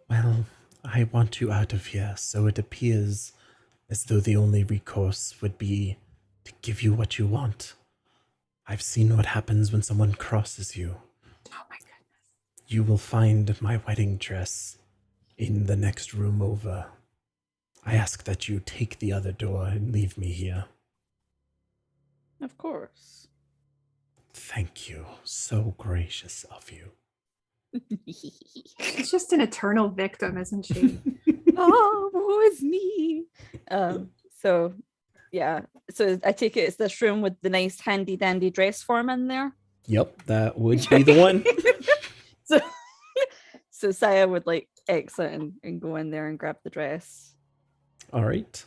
Well, I want you out of here, so it appears as though the only recourse would be to give you what you want. I've seen what happens when someone crosses you. Oh my goodness. You will find my wedding dress in the next room over. I ask that you take the other door and leave me here. Of course. Thank you. So gracious of you. She's just an eternal victim, isn't she? Oh, woe is me. So I take it it's this room with the nice handy dandy dress form in there. Yep, that would be the one. So Saya would like exit and go in there and grab the dress. All right.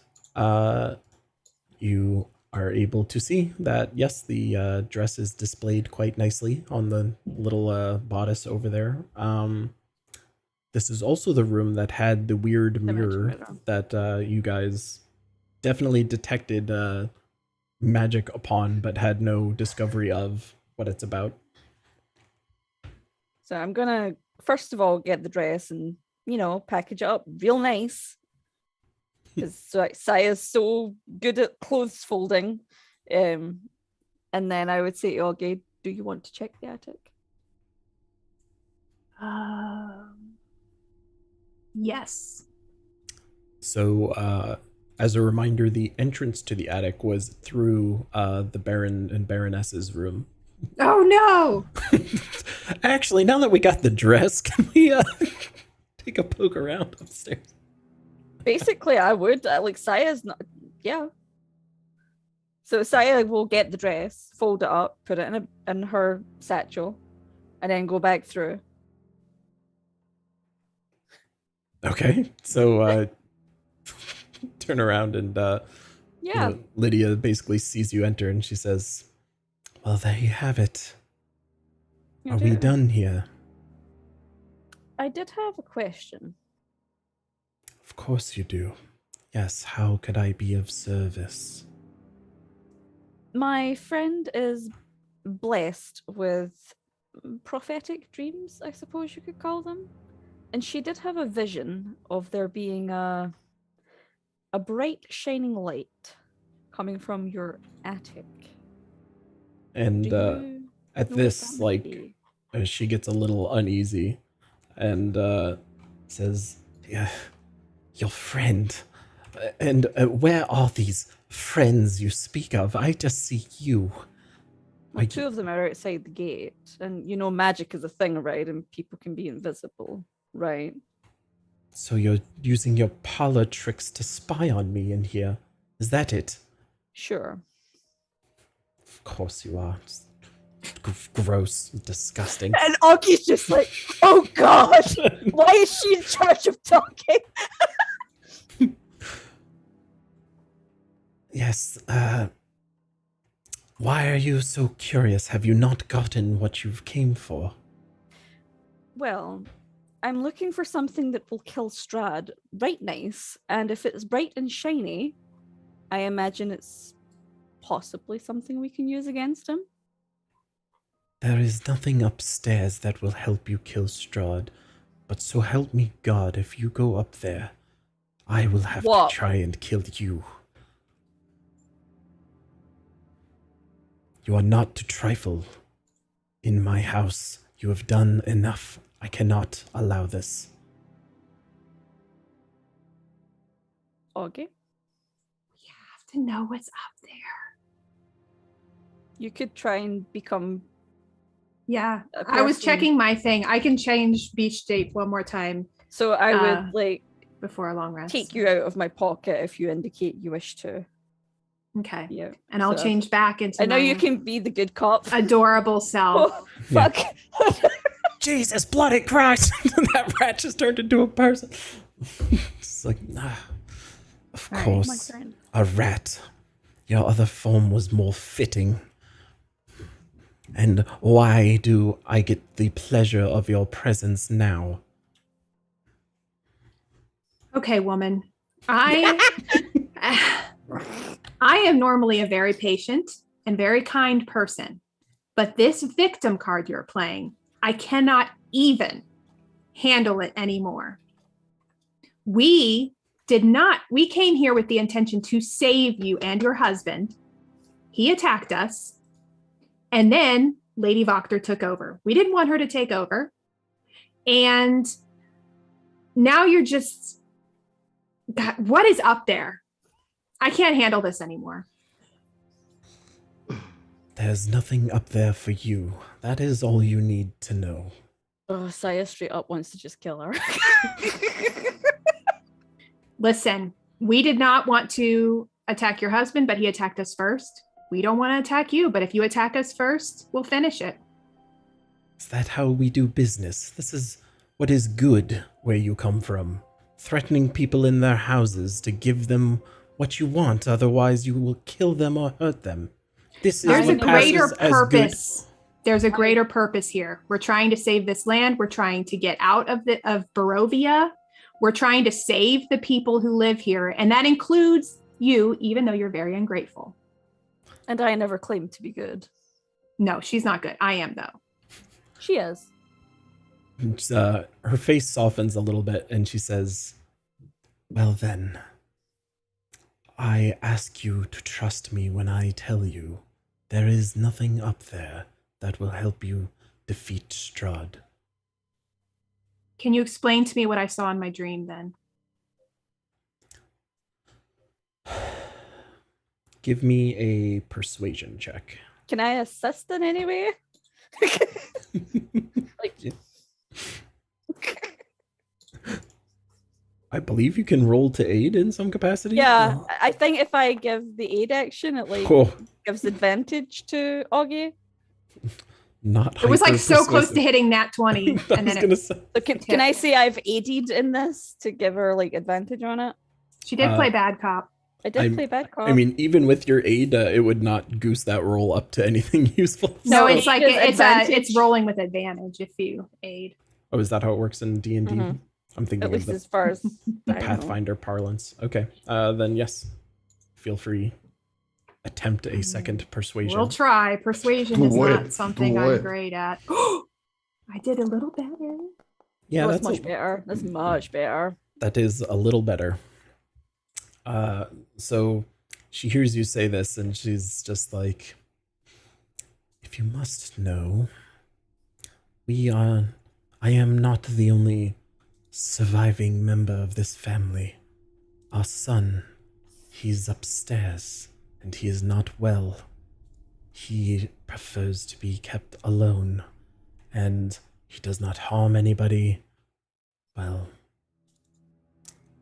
You are able to see that, yes, the dress is displayed quite nicely on the little bodice over there. This is also the room that had the weird The magic mirror mirror. that you guys definitely detected magic upon, but had no discovery of what it's about. So I'm gonna first of all get the dress and package it up real nice. Because like Saya's so good at clothes folding. And then I would say to Augie, do you want to check the attic? Yes. So, as a reminder, the entrance to the attic was through the Baron and Baroness's room. Oh no! Actually, now that we got the dress, can we take a poke around upstairs? Basically, I would. Like Saya's not. Yeah. So Saya will get the dress, fold it up, put it in her satchel, and then go back through. Okay, so turn around and Yeah. Lydia basically sees you enter and she says, "Well, there you have it. You Are we do. done here?" I did have a question. Of course you do. Yes, how could I be of service? My friend is blessed with prophetic dreams, I suppose you could call them. And she did have a vision of there being a bright shining light coming from your attic. And Do you at know this, what that might like, be? she gets a little uneasy and says, "Yeah, your friend. And where are these friends you speak of? I just see you." Well, two of them are outside the gate, and magic is a thing, right? And people can be invisible, right? So you're using your parlor tricks to spy on me in here. Is that it? Sure. Of course you are. It's gross, disgusting. And Aki's just like, oh god, why is she in charge of talking? Yes, why are you so curious? Have you not gotten what you've came for? Well, I'm looking for something that will kill Strahd right nice, and if it's bright and shiny, I imagine it's possibly something we can use against him. There is nothing upstairs that will help you kill Strahd, but so help me God, if you go up there, I will have to try and kill you. You are not to trifle. In my house, you have done enough. I cannot allow this. Okay. We have to know what's up there. You could try and become... Yeah, I was checking my thing. I can change beach shape one more time. So I would, before a long rest, take you out of my pocket if you indicate you wish to. Okay. Yeah. And I'll change back into I know you can be the good cop. Adorable self. Oh, fuck. Jesus, bloody Christ! That rat just turned into a person. It's like, of course, a rat. Your other form was more fitting. And why do I get the pleasure of your presence now? Okay, woman. I am normally a very patient and very kind person, but this victim card you're playing, I cannot even handle it anymore. We came here with the intention to save you and your husband. He attacked us. And then Lady Voctor took over. We didn't want her to take over. And now you're just... God, what is up there? I can't handle this anymore. There's nothing up there for you. That is all you need to know. Oh, Saya straight up wants to just kill her. Listen, we did not want to attack your husband, but he attacked us first. We don't want to attack you, but if you attack us first, we'll finish it. Is that how we do business? This is what is good where you come from. Threatening people in their houses to give them what you want, otherwise you will kill them or hurt them. This is There's a what greater passes as purpose. good. there's a greater purpose here. We're trying to save this land. We're trying to get out of Barovia. We're trying to save the people who live here, and that includes you, even though you're very ungrateful. And I never claimed to be good. No, she's not good. I am, though. She is. Her face softens a little bit, and she says, "Well then, I ask you to trust me when I tell you there is nothing up there that will help you defeat Strahd." Can you explain to me what I saw in my dream then? Give me a persuasion check. Can I assist in any way? I believe you can roll to aid in some capacity. Yeah, I think if I give the aid action, it gives advantage to Augie. Not. It was like so close to hitting nat 20, and then So can I say I've aided in this to give her like advantage on it? She did play bad cop. I did play bad cop. I mean, even with your aid, it would not goose that roll up to anything useful. No, it's like it's rolling with advantage if you aid. Oh, is that how it works in D&D? Mm-hmm. I'm thinking at least of as far as the Pathfinder parlance. Okay, then yes, feel free. Attempt a second persuasion. We'll try. Persuasion is not something I'm great at. I did a little better. Yeah, that's much better. That's much better. That is a little better. So she hears you say this, and she's just like, "If you must know, I am not the only surviving member of this family. Our son, he's upstairs, and he is not well. He prefers to be kept alone, and he does not harm anybody. Well,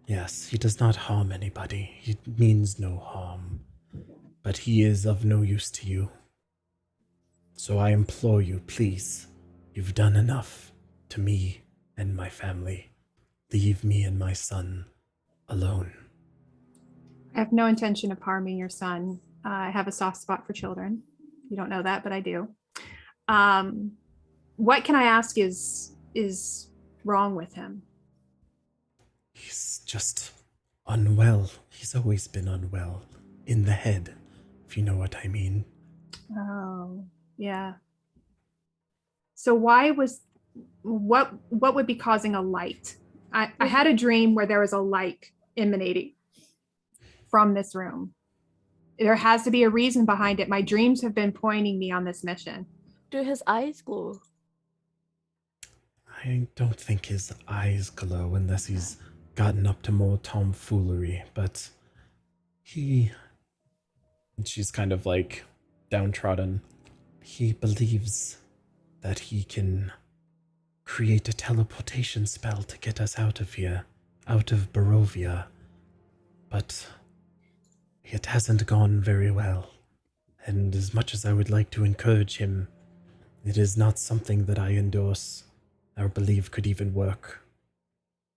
yes, he does not harm anybody. He means no harm, but he is of no use to you. So I implore you, please, you've done enough to me and my family. Leave me and my son alone." I have no intention of harming your son. I have a soft spot for children. You don't know that, but I do. What can I ask is wrong with him? He's just unwell. He's always been unwell. In the head, if you know what I mean. Oh, yeah. So what would be causing a light? I had a dream where there was a light emanating from this room. There has to be a reason behind it. My dreams have been pointing me on this mission. Do his eyes glow? I don't think his eyes glow unless he's gotten up to more tomfoolery, but she's kind of like downtrodden. He believes that he can create a teleportation spell to get us out of here, out of Barovia, but it hasn't gone very well, and as much as I would like to encourage him, it is not something that I endorse or believe could even work.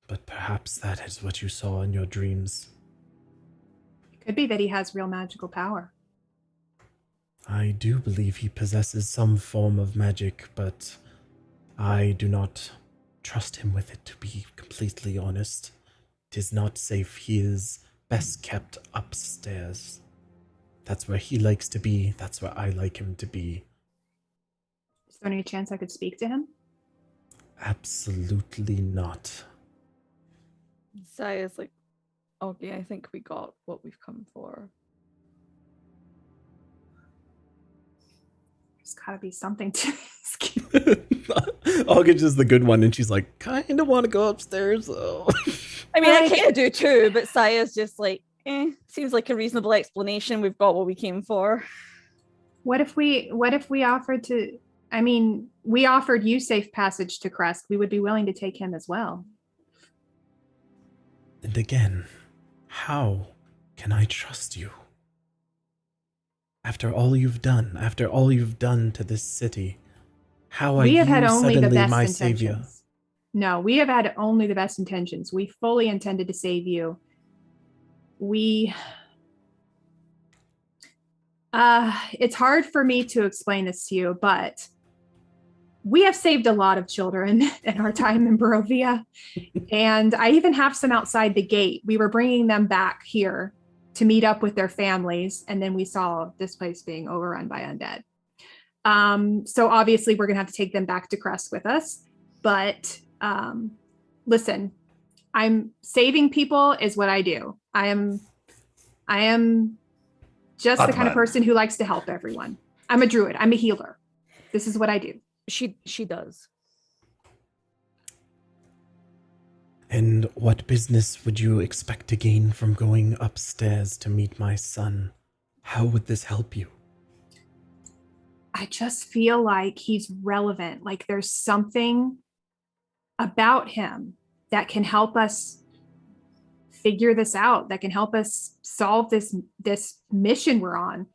But perhaps that is what you saw in your dreams. It could be that he has real magical power. I do believe he possesses some form of magic, but I do not trust him with it, to be completely honest. It is not safe. He is best kept upstairs. That's where he likes to be. That's where I like him to be. Is there any chance I could speak to him? Absolutely not. Saya's like, okay, I think we got what we've come for. There's gotta be something to this. August is the good one, and she's like, kind of want to go upstairs, though. I mean, I kind of do too, but Saya's just like, seems like a reasonable explanation. We've got what we came for. What if we offered to, I mean, we offered you safe passage to Crest. We would be willing to take him as well. And again, how can I trust you? After all you've done to this city, how are you suddenly my savior? No, we have had only the best intentions. We fully intended to save you. It's hard for me to explain this to you, but we have saved a lot of children in our time in Barovia. And I even have some outside the gate. We were bringing them back here to meet up with their families. And then we saw this place being overrun by undead. So obviously we're going to have to take them back to Crest with us. But listen, I'm saving people is what I do. I am just the kind of person who likes to help everyone. I'm a druid. I'm a healer. This is what I do. She does. And what business would you expect to gain from going upstairs to meet my son? How would this help you? I just feel like he's relevant. Like there's something about him that can help us figure this out, that can help us solve this mission we're on.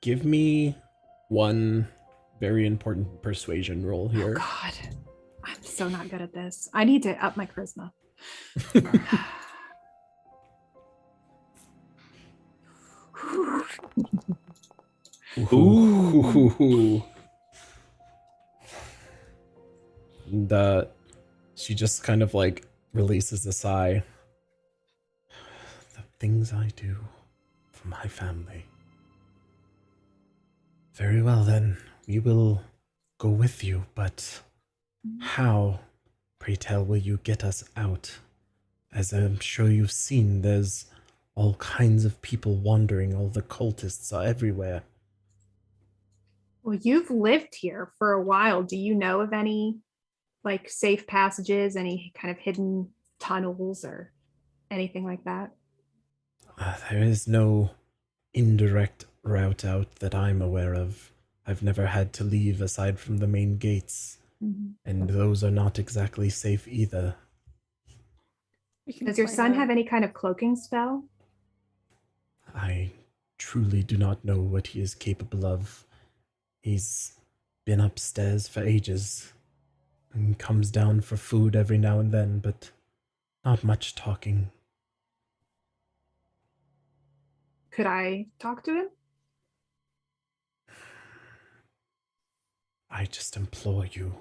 Give me one very important persuasion roll here. Oh God, I'm so not good at this. I need to up my charisma. Ooh. And she just kind of like releases a sigh. The things I do for my family. Very well then, we will go with you, but how, pray tell, will you get us out? As I'm sure you've seen, there's all kinds of people wandering, all the cultists are everywhere. Well, you've lived here for a while. Do you know of any like safe passages, any kind of hidden tunnels or anything like that? There is no indirect route out that I'm aware of. I've never had to leave aside from the main gates, and those are not exactly safe either. Does your son have any kind of cloaking spell? I truly do not know what he is capable of. He's been upstairs for ages and comes down for food every now and then, but not much talking. Could I talk to him? I just implore you,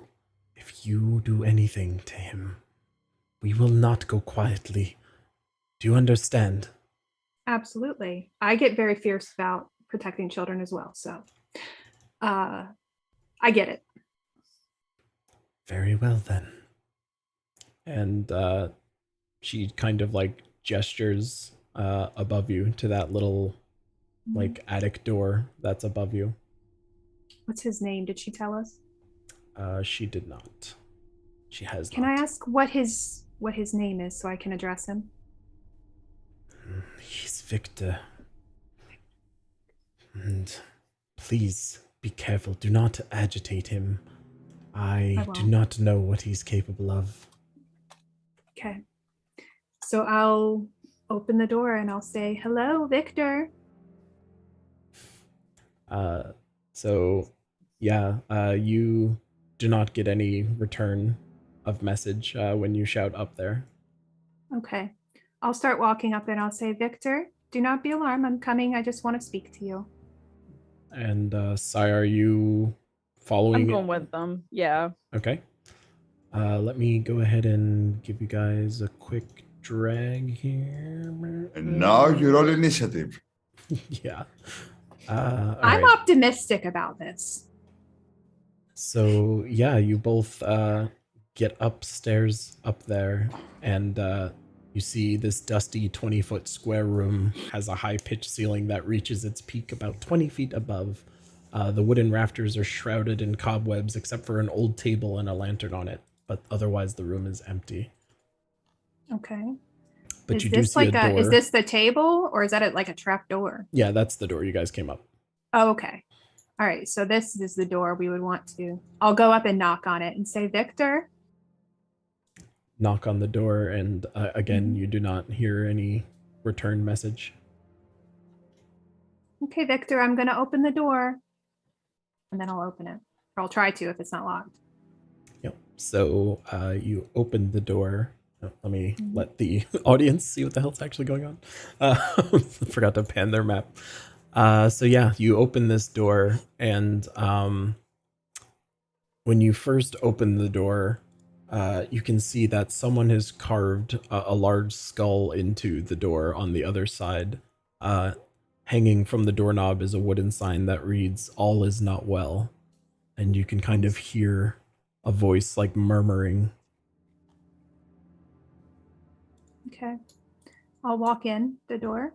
if you do anything to him, we will not go quietly. Do you understand? Absolutely. I get very fierce about protecting children as well, so I get it. Very well then. And she kind of like gestures above you to that little like attic door that's above you. What's his name? Did she tell us? She did not. She has Can not. I ask what his name is so I can address him? He's Victor. And please be careful. Do not agitate him. I do not know what he's capable of. Okay. So I'll open the door and I'll say, "Hello, Victor." You do not get any return of message when you shout up there. Okay. I'll start walking up and I'll say, "Victor, do not be alarmed. I'm coming. I just want to speak to you." And Sai, are you following? I'm going with them. Yeah. Okay. Let me go ahead and give you guys a quick drag here. And now you roll initiative. Yeah. I'm right. optimistic about this. So yeah, you both get upstairs up there, and you see this dusty 20-foot square room has a high-pitched ceiling that reaches its peak about 20 feet above. The wooden rafters are shrouded in cobwebs except for an old table and a lantern on it, but otherwise the room is empty. Okay. But is you do this see like a door. is this the table or is that like a trap door? Yeah, that's the door you guys came up. Oh, okay. All right. So this is the door we would want to. I'll go up and knock on it and say, "Victor." Knock on the door, and again, you do not hear any return message. "Okay, Victor, I'm going to open the door." And then I'll open it. Or I'll try to if it's not locked. Yep. So you open the door, Let me let the audience see what the hell's actually going on. Forgot to pan their map. So yeah, you open this door, and when you first open the door, you can see that someone has carved a large skull into the door on the other side. Hanging from the doorknob is a wooden sign that reads, "All is not well." And you can kind of hear a voice like murmuring. Okay. I'll walk in the door.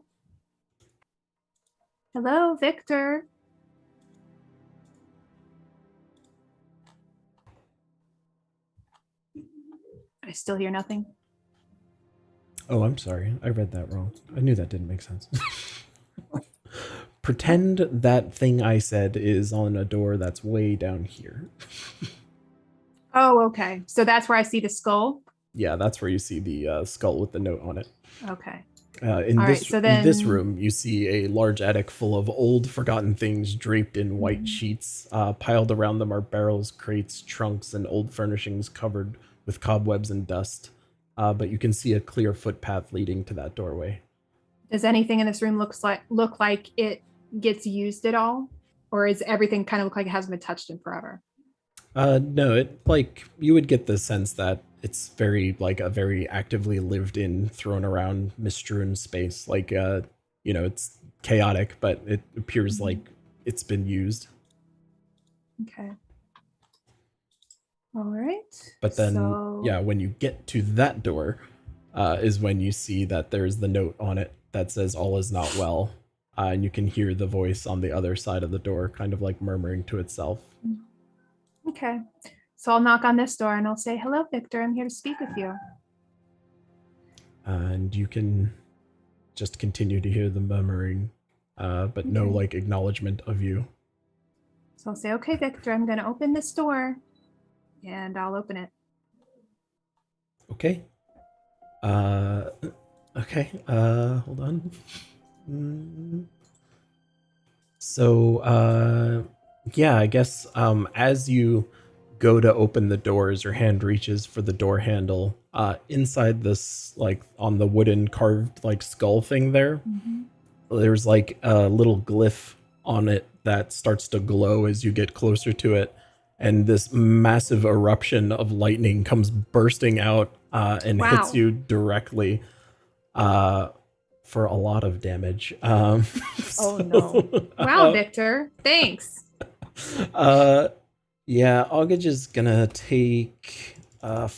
Hello, Victor. I still hear nothing. Oh, I'm sorry. I read that wrong. I knew that didn't make sense. Pretend that thing I said is on a door that's way down here. Oh, okay. So that's where I see the skull? Yeah, that's where you see the skull with the note on it. Okay. In this room, you see a large attic full of old, forgotten things draped in white sheets. Piled around them are barrels, crates, trunks, and old furnishings covered with cobwebs and dust. But you can see a clear footpath leading to that doorway. Does anything in this room look like it gets used at all? Or is everything kind of look like it hasn't been touched in forever? No, you would get the sense that it's very a very actively lived in, thrown around, misstrewn space. It's chaotic, but it appears like it's been used. Okay. All right. But then, when you get to that door, is when you see that there's the note on it that says "All is not well," and you can hear the voice on the other side of the door, kind of like murmuring to itself. Okay. So I'll knock on this door and I'll say, "Hello, Victor. I'm here to speak with you." And you can just continue to hear the murmuring, but no acknowledgement of you. So I'll say, "Okay, Victor, I'm going to open this door," and I'll open it. Okay. Okay. Hold on. So, I guess as you go to open the door, as your hand reaches for the door handle, inside this, on the wooden carved skull thing there, there's a little glyph on it that starts to glow as you get closer to it, and this massive eruption of lightning comes bursting out and hits you directly for a lot of damage. Oh no. Wow, Victor. Thanks. Augage is gonna take a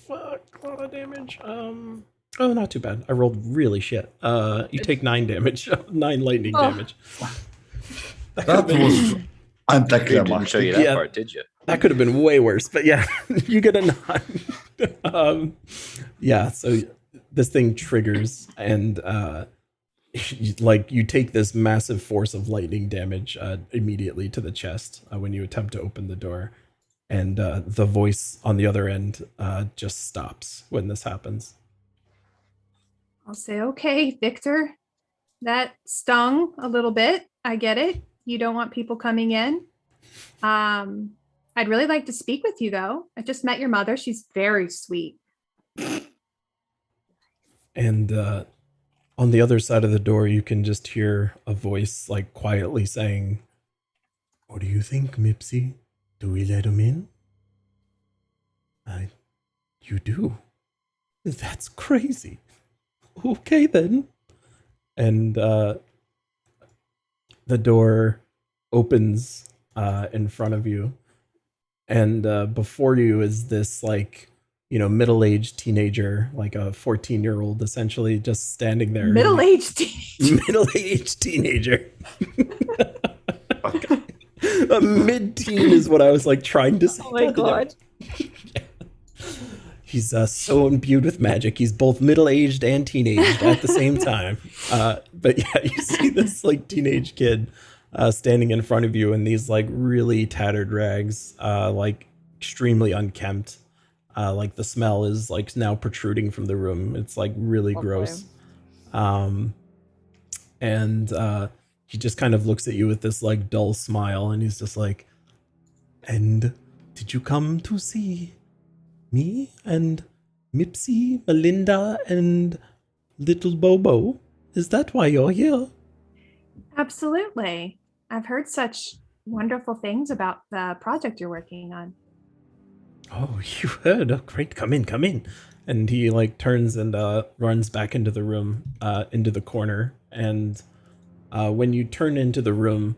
lot of damage. Oh, not too bad. I rolled really shit. You take 9 damage. 9 lightning damage. That was anticlimactic. Didn't show you that part, did you? That could have been way worse, but yeah, you get a 9. So this thing triggers, and you take this massive force of lightning damage immediately to the chest when you attempt to open the door, and the voice on the other end just stops when this happens. I'll say, "Okay, Victor, that stung a little bit. I get it. You don't want people coming in. I'd really like to speak with you, though. I just met your mother. She's very sweet." And on the other side of the door, you can just hear a voice quietly saying, "What do you think, Mipsy? Do we let him in?" You do. That's crazy. Okay, then. And the door opens in front of you, and before you is this middle-aged teenager, a 14-year-old, essentially, just standing there. Middle-aged teenager. Middle-aged teenager. A mid-teen is what I was trying to say. Oh my god. He's so imbued with magic. He's both middle-aged and teenaged at the same time. But yeah, you see this now kid standing in front of you in these really tattered rags, extremely unkempt. The smell is now protruding from the room. It's really gross. And he just kind of looks at you with this dull smile, and he's just "And did you come to see Me and Mipsy, Melinda, and little Bobo. Is that why you're here? Absolutely. I've heard such wonderful things about the project you're working on. Oh, you heard. Oh, great. Come in, come in. And he like turns and runs back into the room, into the corner. And when you turn into the room,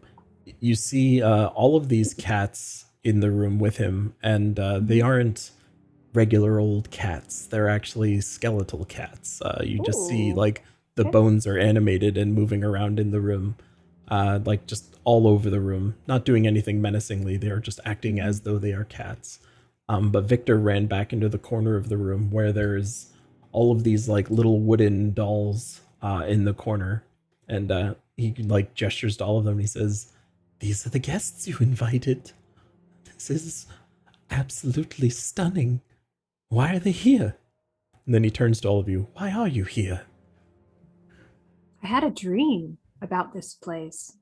you see all of these cats in the room with him. And they aren't regular old cats. They're actually skeletal cats. You just see Ooh. like the Okay. bones are animated and moving around in the room. Like just all over the room, not doing anything menacingly. They are just acting as though they are cats. But Victor ran back into the corner of the room where there's all of these like little wooden dolls in the corner, and he like gestures to all of them. And he says, "These are the guests you invited. This is absolutely stunning. Why are they here?" And then he turns to all of you. "Why are you here?" I had a dream about this place.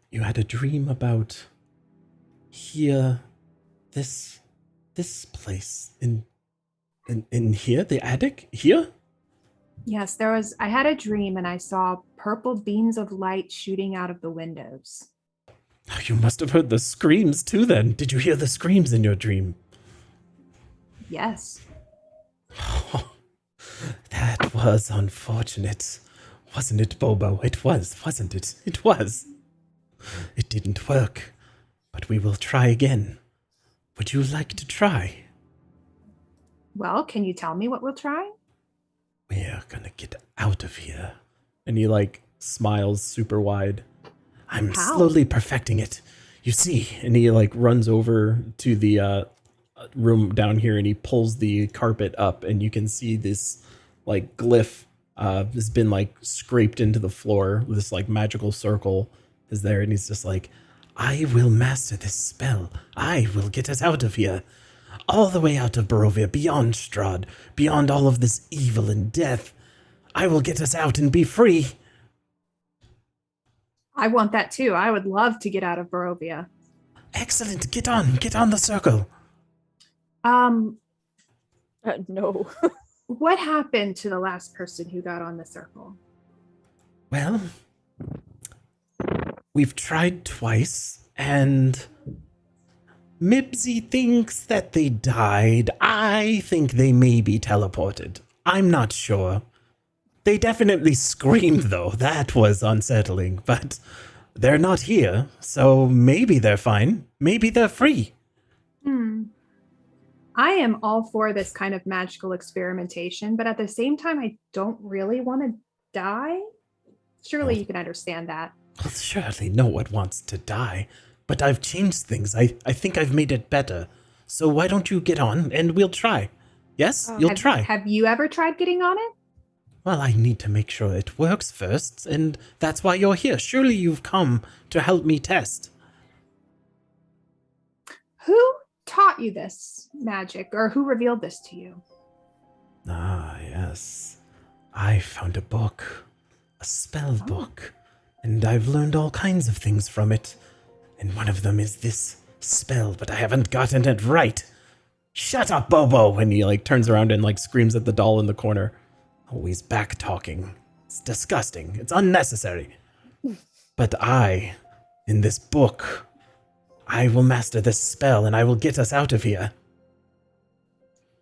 "You had a dream about here, this place in here, the attic here?" Yes, I had a dream and I saw purple beams of light shooting out of the windows. Oh, you must have heard the screams too then. Did you hear the screams in your dream? Yes. Oh, that was unfortunate. Wasn't it, Bobo? It was, wasn't it? It was. It didn't work, but we will try again. Would you like to try? Well, can you tell me what we'll try? We're gonna get out of here. And he like smiles super wide. I'm How? slowly perfecting it. You see, and he like runs over to the room down here and he pulls the carpet up and you can see this like glyph has been like scraped into the floor. This like magical circle is there and he's just like, I will master this spell. I will get us out of here. All the way out of Barovia, beyond Strahd, beyond all of this evil and death. I will get us out and be free. I want that too. I would love to get out of Barovia. Excellent. Get on the circle. No. What happened to the last person who got on the circle? Well, we've tried twice, and Mibsy thinks that they died. I think they may be teleported. I'm not sure. They definitely screamed, though. That was unsettling, but they're not here, so maybe they're fine. Maybe they're free. I am all for this kind of magical experimentation, but at the same time, I don't really want to die. Surely you can understand that. Well, surely no one wants to die, but I've changed things. I think I've made it better. So why don't you get on and we'll try? Yes, you'll try. Have you ever tried getting on it? Well, I need to make sure it works first, and that's why you're here. Surely you've come to help me test. Who taught you this magic, or who revealed this to you? Ah, yes. I found a book, a spell book, and I've learned all kinds of things from it. And one of them is this spell, but I haven't gotten it right. Shut up, Bobo! And he like turns around and like screams at the doll in the corner. Always back talking. It's disgusting. It's unnecessary. But I, in this book, I will master this spell and I will get us out of here.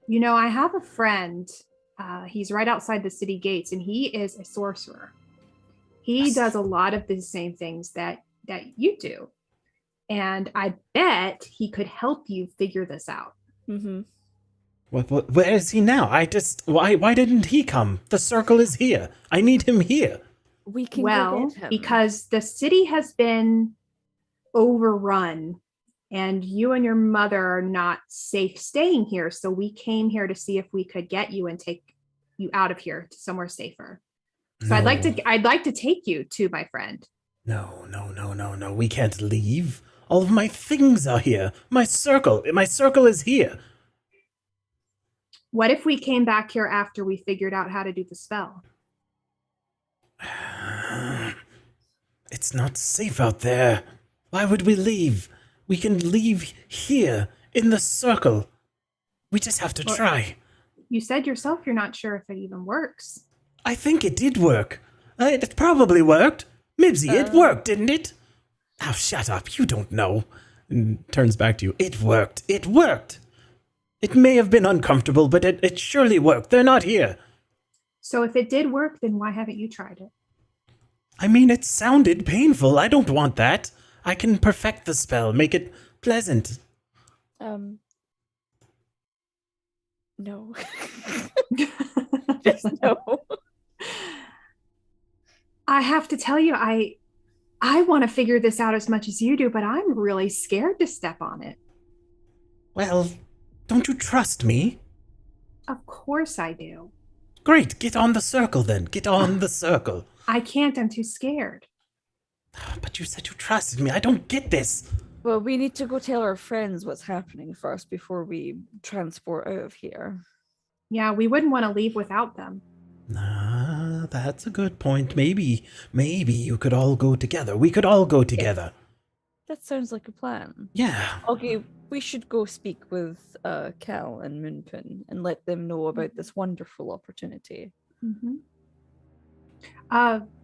You know, I have a friend. He's right outside the city gates, and he is a sorcerer. He does a lot of the same things that you do. And I bet he could help you figure this out. Mm-hmm. Where is he now? Why didn't he come? The circle is here. I need him here. We can go Well, get him. because the city has been overrun and you and your mother are not safe staying here. So we came here to see if we could get you and take you out of here to somewhere safer. So No. I'd like to take you to my friend. No. We can't leave. All of my things are here. My circle is here. What if we came back here after we figured out how to do the spell? It's not safe out there. Why would we leave? We can leave here, in the circle. We just have to Well- try. You said yourself you're not sure if it even works. I think it did work. It probably worked. Mibsy, it worked, didn't it? Oh, shut up. You don't know. And turns back to you. It worked. It worked. It may have been uncomfortable, but it surely worked. They're not here. So if it did work, then why haven't you tried it? I mean, it sounded painful. I don't want that. I can perfect the spell, make it pleasant. No. Just no. I have to tell you, I want to figure this out as much as you do, but I'm really scared to step on it. Well, don't you trust me? Of course I do. Great, get on the circle then. Get on the circle. I can't, I'm too scared. But you said you trusted me. I don't get this. Well, we need to go tell our friends what's happening first before we transport out of here. Yeah, we wouldn't want to leave without them. That's a good point. Maybe you could all go together. We could all go together. That sounds like a plan. Yeah. Okay, we should go speak with Cal and Moonpin and let them know about this wonderful opportunity. Mm-hmm.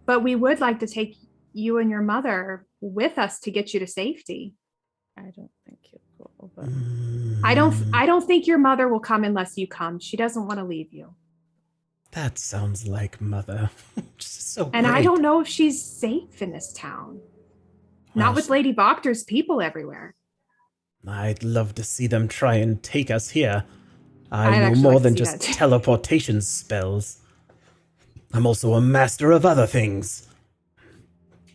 But we would like to take you and your mother with us to get you to safety. I don't think you'll go, but I don't think your mother will come unless you come. She doesn't want to leave you. That sounds like Mother. So And I great. don't know if she's safe in this town. Not Well, with Lady Boctor's people everywhere. I'd love to see them try and take us here. I'd I know actually more like to than see just that. teleportation spells. I'm also a master of other things.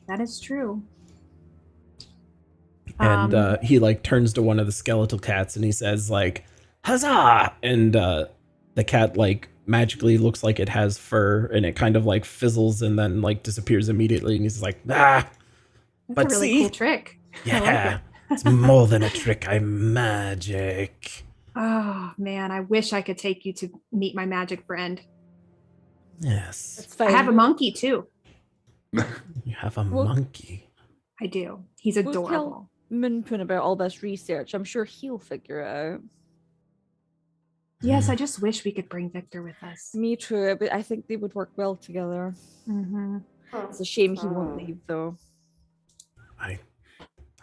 That is true. And he like turns to one of the skeletal cats and he says like, "Huzzah!" And the cat like magically looks like it has fur and it kind of like fizzles and then like disappears immediately. And he's like, "Ah, That's but a really see? cool trick. I like Yeah, it. it's more than a trick. I'm magic." Oh man, I wish I could take you to meet my magic friend. Yes, that's fine. I have a monkey too. you have a Well- monkey. I do. He's We'll adorable. tell Moonpin about all this research. I'm sure he'll figure it out. Yes, I just wish we could bring Victor with us. Me too, but I think they would work well together. Mm-hmm. It's a shame he won't leave, though.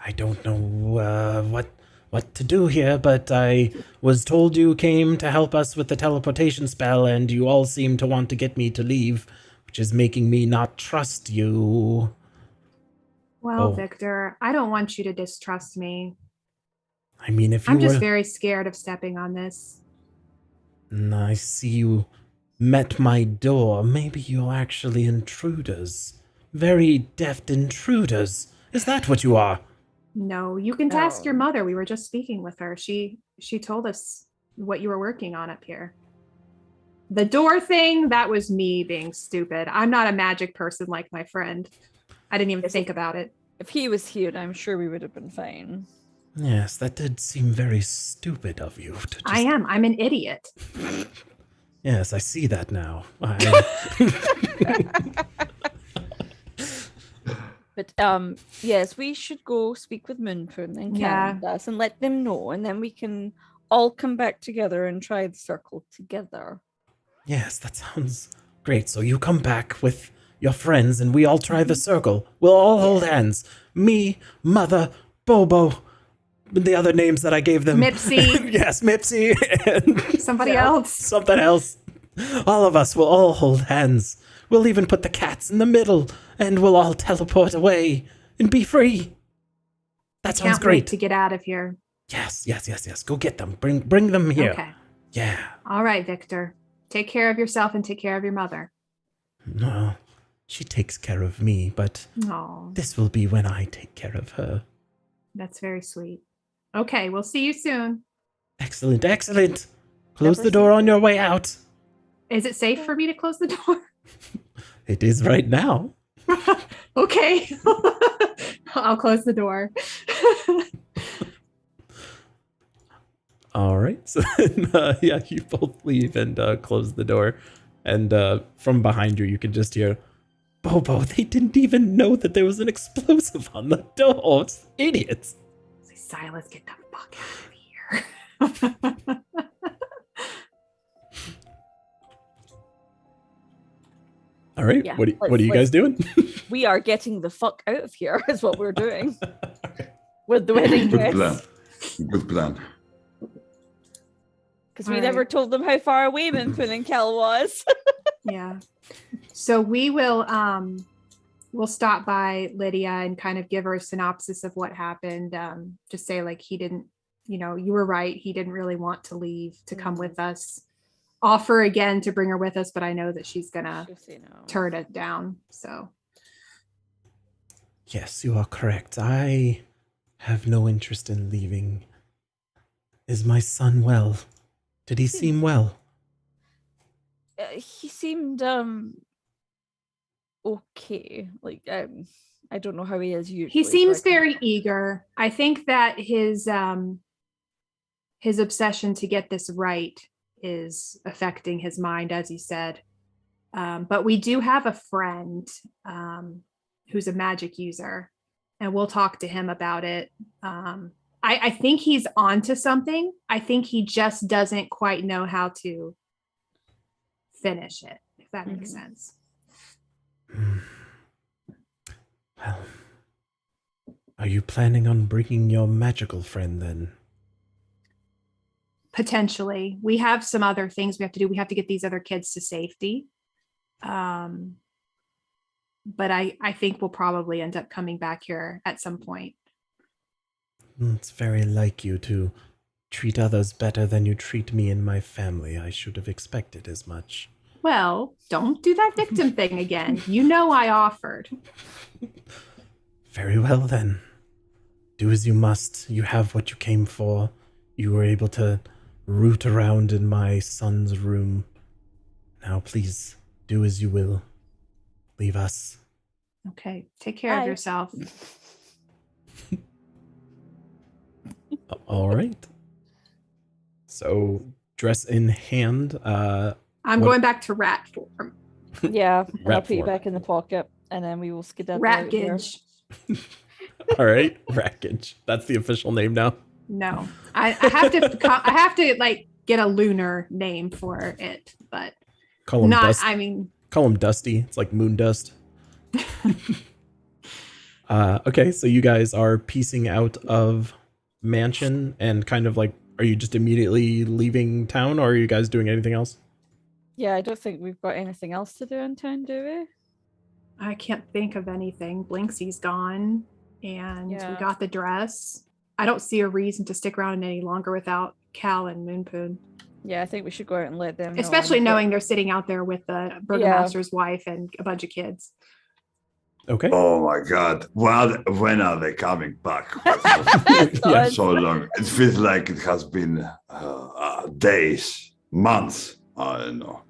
I don't know what to do here, but I was told you came to help us with the teleportation spell, and you all seem to want to get me to leave, which is making me not trust you. Well, Oh. Victor, I don't want you to distrust me. I mean, if you I'm just were, very scared of stepping on this. I see you met my door. Maybe you're actually intruders, very deft intruders. Is that what you are? No, you can ask your Oh. mother. We were just speaking with her. She told us what you were working on up here. The door thing, that was me being stupid. I'm not a magic person like my friend. I didn't even Yes, think about it. If he was here, I'm sure we would have been fine. Yes, that did seem very stupid of you. To just... I am. I'm an idiot. Yes, I see that now. But yes, we should go speak with Moonpin and Yeah. Candace and let them know, and then we can all come back together and try the circle together. Yes, that sounds great. So you come back with your friends and we all try the circle. We'll all hold hands. Me, Mother, Bobo, the other names that I gave them. Mipsy. Yes, Mipsy and Somebody Yeah. else. something else. All of us will all hold hands. We'll even put the cats in the middle and we'll all teleport away and be free. That sounds Can't wait great. to get out of here. Yes. Go get them. Bring them here. Okay. Yeah. All right, Victor. Take care of yourself and take care of your mother. No, she takes care of me, but Oh, this will be when I take care of her. that's very sweet. Okay, we'll see you soon. Excellent. Close Never the door on your way out. Is it safe for me to close the door? It is right now. Okay. I'll close the door. All right. So then, yeah, you both leave and close the door. And from behind you, you can just hear, Bobo, they didn't even know that there was an explosive on the door. Idiots. Silas, get the fuck out of here. All right. Yeah, What are you guys doing? We are getting the fuck out of here, is what we're doing. With the wedding Good dress. plan. Good plan. Because we All never right. told them how far away Moonpun and Kel was. Yeah. So we will we'll stop by Lydia and kind of give her a synopsis of what happened. Just say like he didn't, you were right. He didn't really want to leave to come with us. Offer again to bring her with us, but I know that she's gonna Just, you know. turn it down. So Yes, you are correct. I have no interest in leaving. Is my son well? Did he seem well? He seemed okay. Like I don't know how he is usually. he seems but- very eager. I think that his obsession to get this right is affecting his mind, as he said. But we do have a friend who's a magic user, and we'll talk to him about it. I think he's onto something. I think he just doesn't quite know how to finish it, if that makes sense. Well, are you planning on bringing your magical friend then? Potentially. We have some other things we have to do. We have to get these other kids to safety. But I think we'll probably end up coming back here at some point. It's very like you to treat others better than you treat me and my family. I should have expected as much. Well, don't do that victim thing again. You know I offered. Very well then. Do as you must. You have what you came for. You were able to root around in my son's room. Now please, do as you will. Leave us. Okay, take care of Bye. yourself. All right. So, dress in hand. I'm What- going back to rat form. Yeah, and I'll Rat put you form. back in the pocket, and then we will skedaddle Rat out here. gidge. All right, Rackage. That's the official name now. No, I have to. I have to like get a lunar name for it, but Call him not. Dust. I mean, Call him Dusty. It's like moon dust. Okay, so you guys are piecing out of mansion and kind of like, are you just immediately leaving town, or are you guys doing anything else? Yeah, I don't think we've got anything else to do in town, do we? I can't think of anything. Blinksy's gone, and Yeah. we got the dress. I don't see a reason to stick around any longer without Cal and Moonpoon, Yeah, I think we should go out and let them know. especially and- knowing they're sitting out there with the burgomaster's wife and a bunch of kids. Okay. Oh my God. Well, when are they coming back? Yeah. So long. It feels like it has been days, months. I don't know.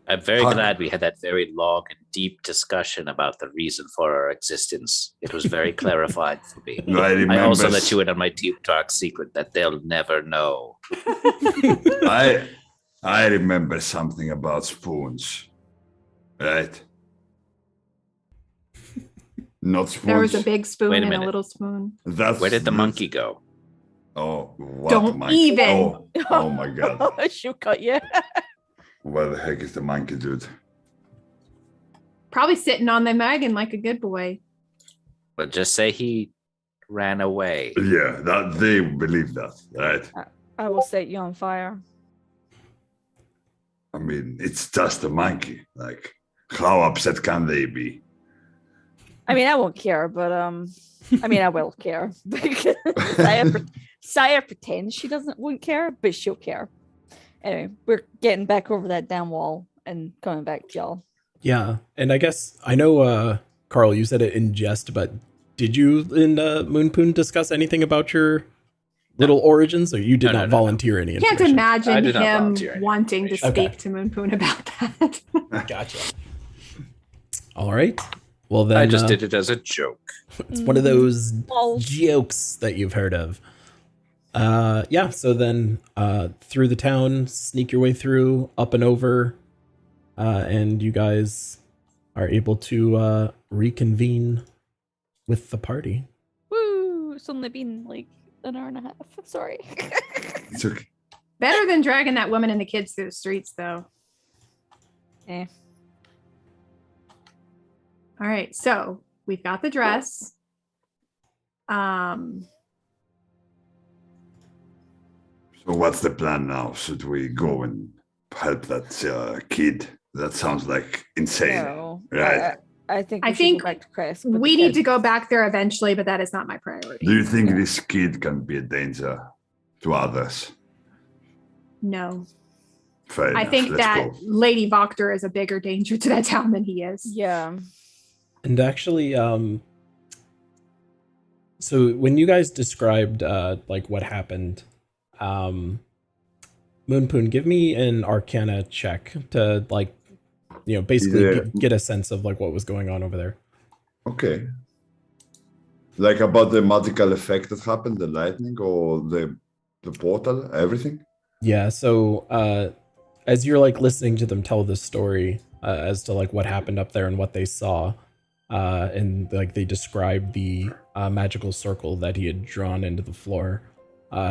I'm very Huh. glad we had that very long and deep discussion about the reason for our existence. It was very clarified for me. I remember. I also let you in on my deep dark secret that they'll never know. I remember something about spoons, right? Not spoons. There was a big spoon Wait a and a minute. little spoon. That's, Where did the that's- monkey go? Oh, what Don't monkey? even. Oh my God. She'll cut you. Where the heck is the monkey, dude? Probably sitting on the wagon like a good boy. But just say he ran away. Yeah, that they believe that, right? I will set you on fire. I mean, it's just a monkey. Like, how upset can they be? I mean, I won't care, but I mean, I will care because Saya pretends she won't care, but she'll care. Anyway, we're getting back over that damn wall and coming back to y'all. Yeah, and I guess I know, Carl, you said it in jest, but did you and Moonpoon discuss anything about your little origins, or you did not No. volunteer any Can't information? I imagine did not him volunteer any wanting to information. speak Okay. to Moonpoon about that. Gotcha. All right. Well then, I just did it as a joke. it's one of those Lol. jokes that you've heard of. Yeah. So then, through the town, sneak your way through, up and over, and you guys are able to reconvene with the party. Woo! It's only been like an hour and a half. Sorry. It's okay. Better than dragging that woman and the kids through the streets, though. Eh. All right, so we've got the dress. So what's the plan now? Should we go and help that kid? That sounds like insane, No, right? I think I we should think go back to Chris. with the we need to kids. go back there eventually, but that is not my priority. Do you think this kid can be a danger to others? No. Fair I enough. think Let's that go. Lady Voctor is a bigger danger to that town than he is. Yeah. And actually, so when you guys described like what happened, Moonpoon, give me an Arcana check to like, you know, basically Yeah. get a sense of like what was going on over there. Okay. Like about the magical effect that happened, the lightning or the portal, everything? Yeah. So as you're like listening to them tell this story as to like what happened up there and what they saw, and like they described the magical circle that he had drawn into the floor,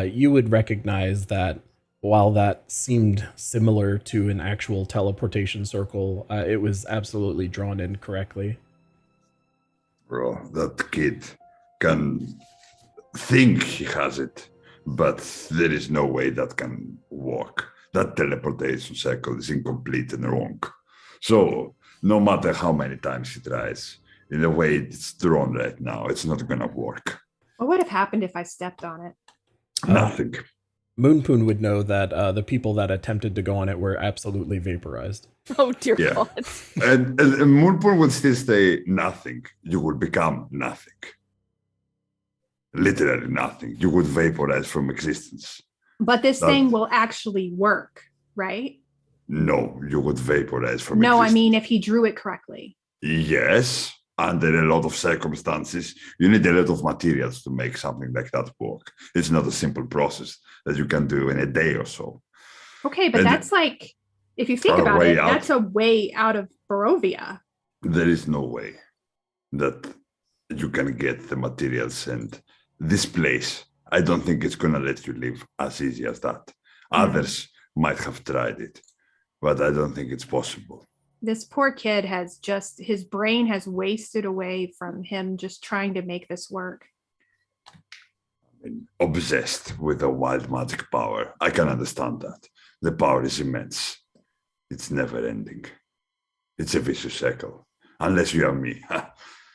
you would recognize that while that seemed similar to an actual teleportation circle, it was absolutely drawn in correctly. Bro, that kid can think he has it, but there is no way that can work. That teleportation circle is incomplete and wrong. So no matter how many times he tries, in the way it's drawn right now, it's not gonna work. What would have happened if I stepped on it? Nothing. Moonpoon would know that the people that attempted to go on it were absolutely vaporized. Oh dear Yeah. God. And Moonpool would still say nothing. You would become nothing. Literally nothing. You would vaporize from existence. But this That- thing will actually work, right? No, you would vaporize from No, I existence. mean if he drew it correctly. Yes, under a lot of circumstances, you need a lot of materials to make something like that work. It's not a simple process that you can do in a day or so. Okay, but And- that's like, if you think Far about way it, out. that's a way out of Barovia. There is no way that you can get the materials, and this place, I don't think it's going to let you live as easy as that. Others might have tried it, but I don't think it's possible. This poor kid has just, his brain has wasted away from him just trying to make this work. And obsessed with a wild magic power. I can understand that. The power is immense. It's never ending. It's a vicious cycle, unless you have me.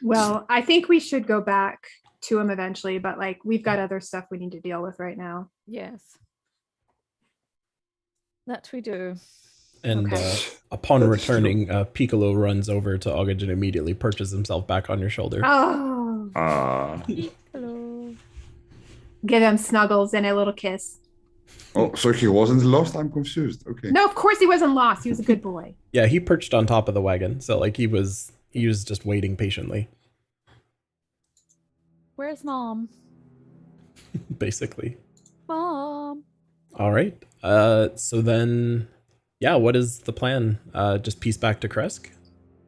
Well, I think we should go back to him eventually, but like we've got other stuff we need to deal with right now. Yes. That we do. And Okay. upon That's returning, Piccolo runs over to August and immediately perches himself back on your shoulder. Oh, Hello. give him snuggles and a little kiss. Oh, so he wasn't lost? I'm confused. Okay. No, of course he wasn't lost. He was a good boy. Yeah, he perched on top of the wagon, so like he was just waiting patiently, Where's Mom? basically. Mom. All right. So then, yeah, what is the plan? Just piece back to Kresk?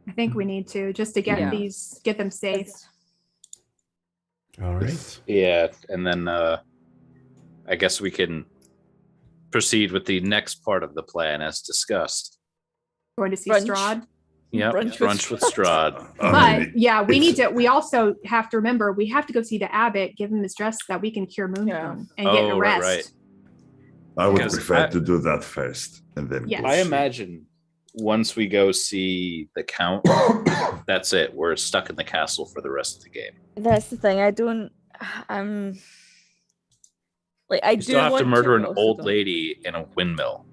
I think we need to just to get Yeah. get them safe. All right. Yeah, and then I guess we can proceed with the next part of the plan as discussed. Going to see Brunch. Strahd. Yep, Brunch brunch, with with Strahd. But mean, yeah, we need it's- to. We also have to remember we have to go see the abbot, give him his dress so that we can cure Moonstone Yeah. and get Oh, a right, rest. I would Because prefer I- to do that first and then Yes. go I see. imagine once we go see the Count, that's it. We're stuck in the castle for the rest of the game. That's the thing. I don't. Like I You do still have want to murder but an also old don't. lady in a windmill.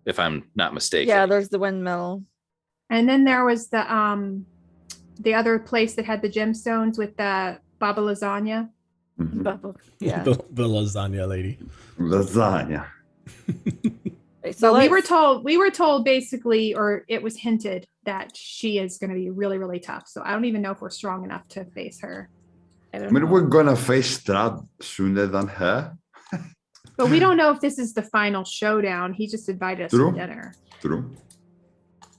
If I'm not mistaken. Yeah, there's the windmill. And then there was the other place that had the gemstones with the Baba Lasagna. Mhm. Bubble. Yeah. the lasagna lady. Lasagna. Right, So we let's- were told basically, or it was hinted that she is going to be really, really tough. So I don't even know if we're strong enough to face her. I I don't mean, know. we're gonna face Strahd sooner than her. But we don't know if this is the final showdown. He just invited us True. to dinner. True.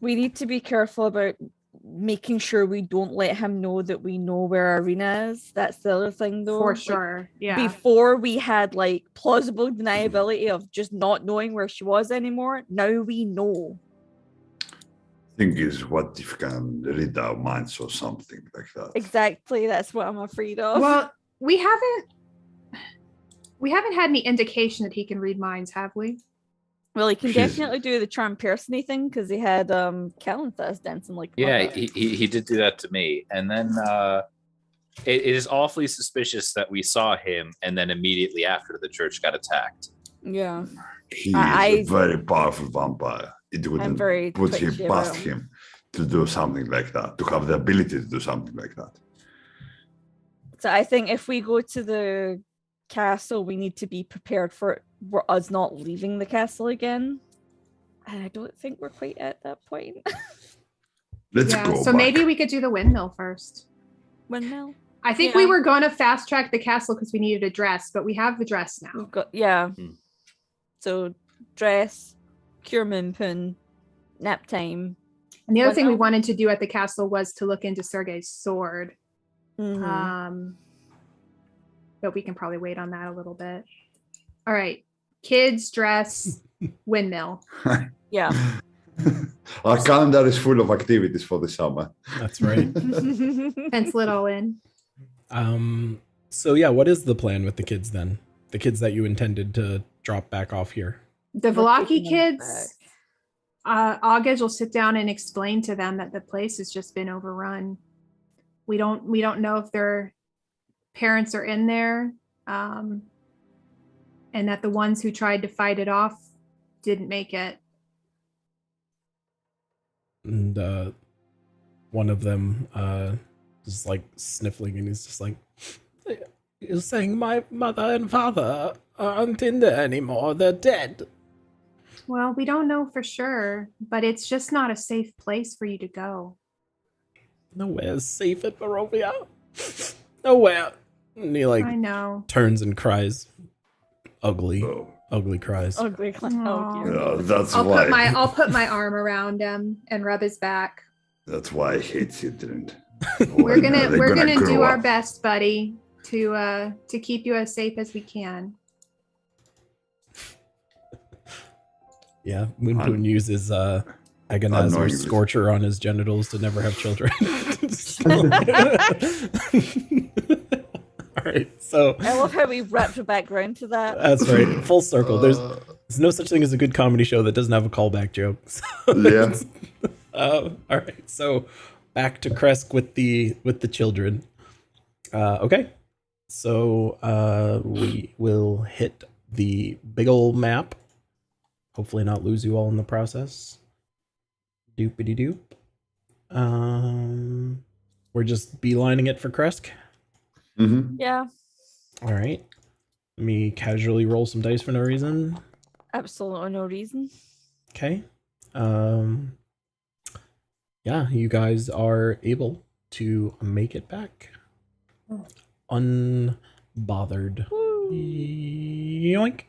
We need to be careful about making sure we don't let him know that we know where our arena is. That's the other thing, though. For Like, sure. Yeah. Before we had like plausible deniability of just not knowing where she was anymore. Now we know. Thing is, what if can read our minds or something like that? Exactly, that's what I'm afraid of. Well, we haven't had any indication that he can read minds, have we? Well, he can He's- definitely do the charm personing thing because he had Calenthas dancing like Yeah, mother. he did do that to me, and then it is awfully suspicious that we saw him, and then immediately after the church got attacked. Yeah. He is I- a very powerful vampire. It wouldn't very put him twitchy past about him to do something like that, to have the ability to do something like that. So I think if we go to the castle, we need to be prepared for us not leaving the castle again. And I don't think we're quite at that point. Let's Yeah. go So back. maybe we could do the windmill first. Windmill. I think Yeah. we were going to fast track the castle because we needed a dress, but we have the dress now. We've got Hmm. So dress, cure moonpun, nap time. And the other thing we Windmill? wanted to do at the castle was to look into Sergei's sword. Mhm. But we can probably wait on that a little bit. All right. Kids, dress, windmill. Yeah. Our calendar is full of activities for the summer. That's right. Pencil it all in. So yeah, what is the plan with the kids then? The kids that you intended to drop back off here. The We're Vallaki taking them kids, August will sit down and explain to them that the place has just been overrun. We don't know if their parents are in there, and that the ones who tried to fight it off didn't make it. And one of them is like sniffling and he's just like, "You're saying my mother and father aren't in there anymore, they're dead." Well, we don't know for sure, but it's just not a safe place for you to go. Nowhere's safe at Barovia. Nowhere. And he like I know. turns and cries. Ugly cries. Ugly. Oh, Aw. dear. Yeah, that's I'll why. put my arm around him and rub his back. That's why I hate children. We're gonna do grow our up. best, buddy, to keep you as safe as we can. Yeah, Moonpoon uses Agonizer's Annoyingly. Scorcher on his genitals to never have children. Alright, so I love how we wrapped back around to that. that's right. Full circle. There's no such thing as a good comedy show that doesn't have a callback joke. So Yeah. alright, so back to Kresk with the children. Okay. So we will hit the big old map. Hopefully not lose you all in the process. Doopity doop. We're just beelining it for Kresk. Mhm. Yeah, All right. Let me casually roll some dice for no reason. absolutely no reason. Okay. Yeah, you guys are able to make it back. Unbothered. Yoink.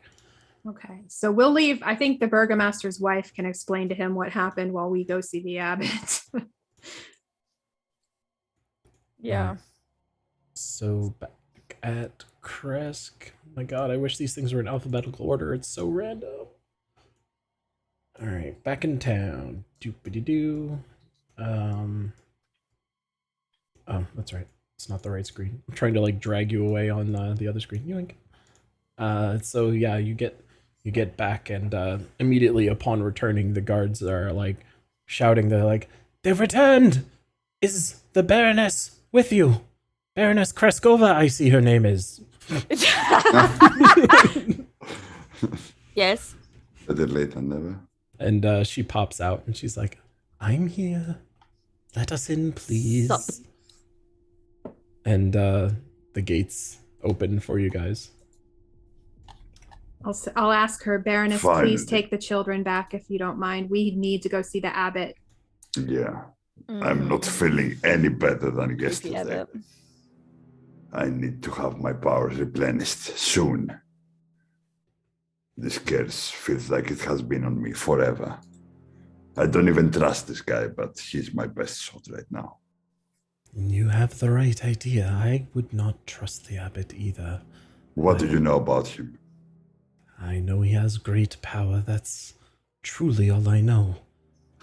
Okay, so we'll leave. I think the burgomaster's wife can explain to him what happened while we go see the abbot. Yeah. So back at Kresk. Oh my god, I wish these things were in alphabetical order. It's so random. Alright, back in town. Doopity doo. Oh, that's right. It's not the right screen. I'm trying to like drag you away on the other screen. Yoink. So yeah, you get back and immediately upon returning, the guards are like shouting. They're like, "They've returned! Is the Baroness with you? Baroness Kreskova, I see her name is." Yes. Better late than never. And she pops out and she's like, "I'm here. Let us in, please." Sup. And the gates open for you guys. I'll ask her, Baroness, Fine. please take the children back if you don't mind. We need to go see the abbot. Yeah. I'm not feeling any better than Yeah, yesterday. I need to have my powers replenished soon. This curse feels like it has been on me forever. I don't even trust this guy, but he's my best shot right now. You have the right idea. I would not trust the abbot either. What do you know about him? I know he has great power. That's truly all I know.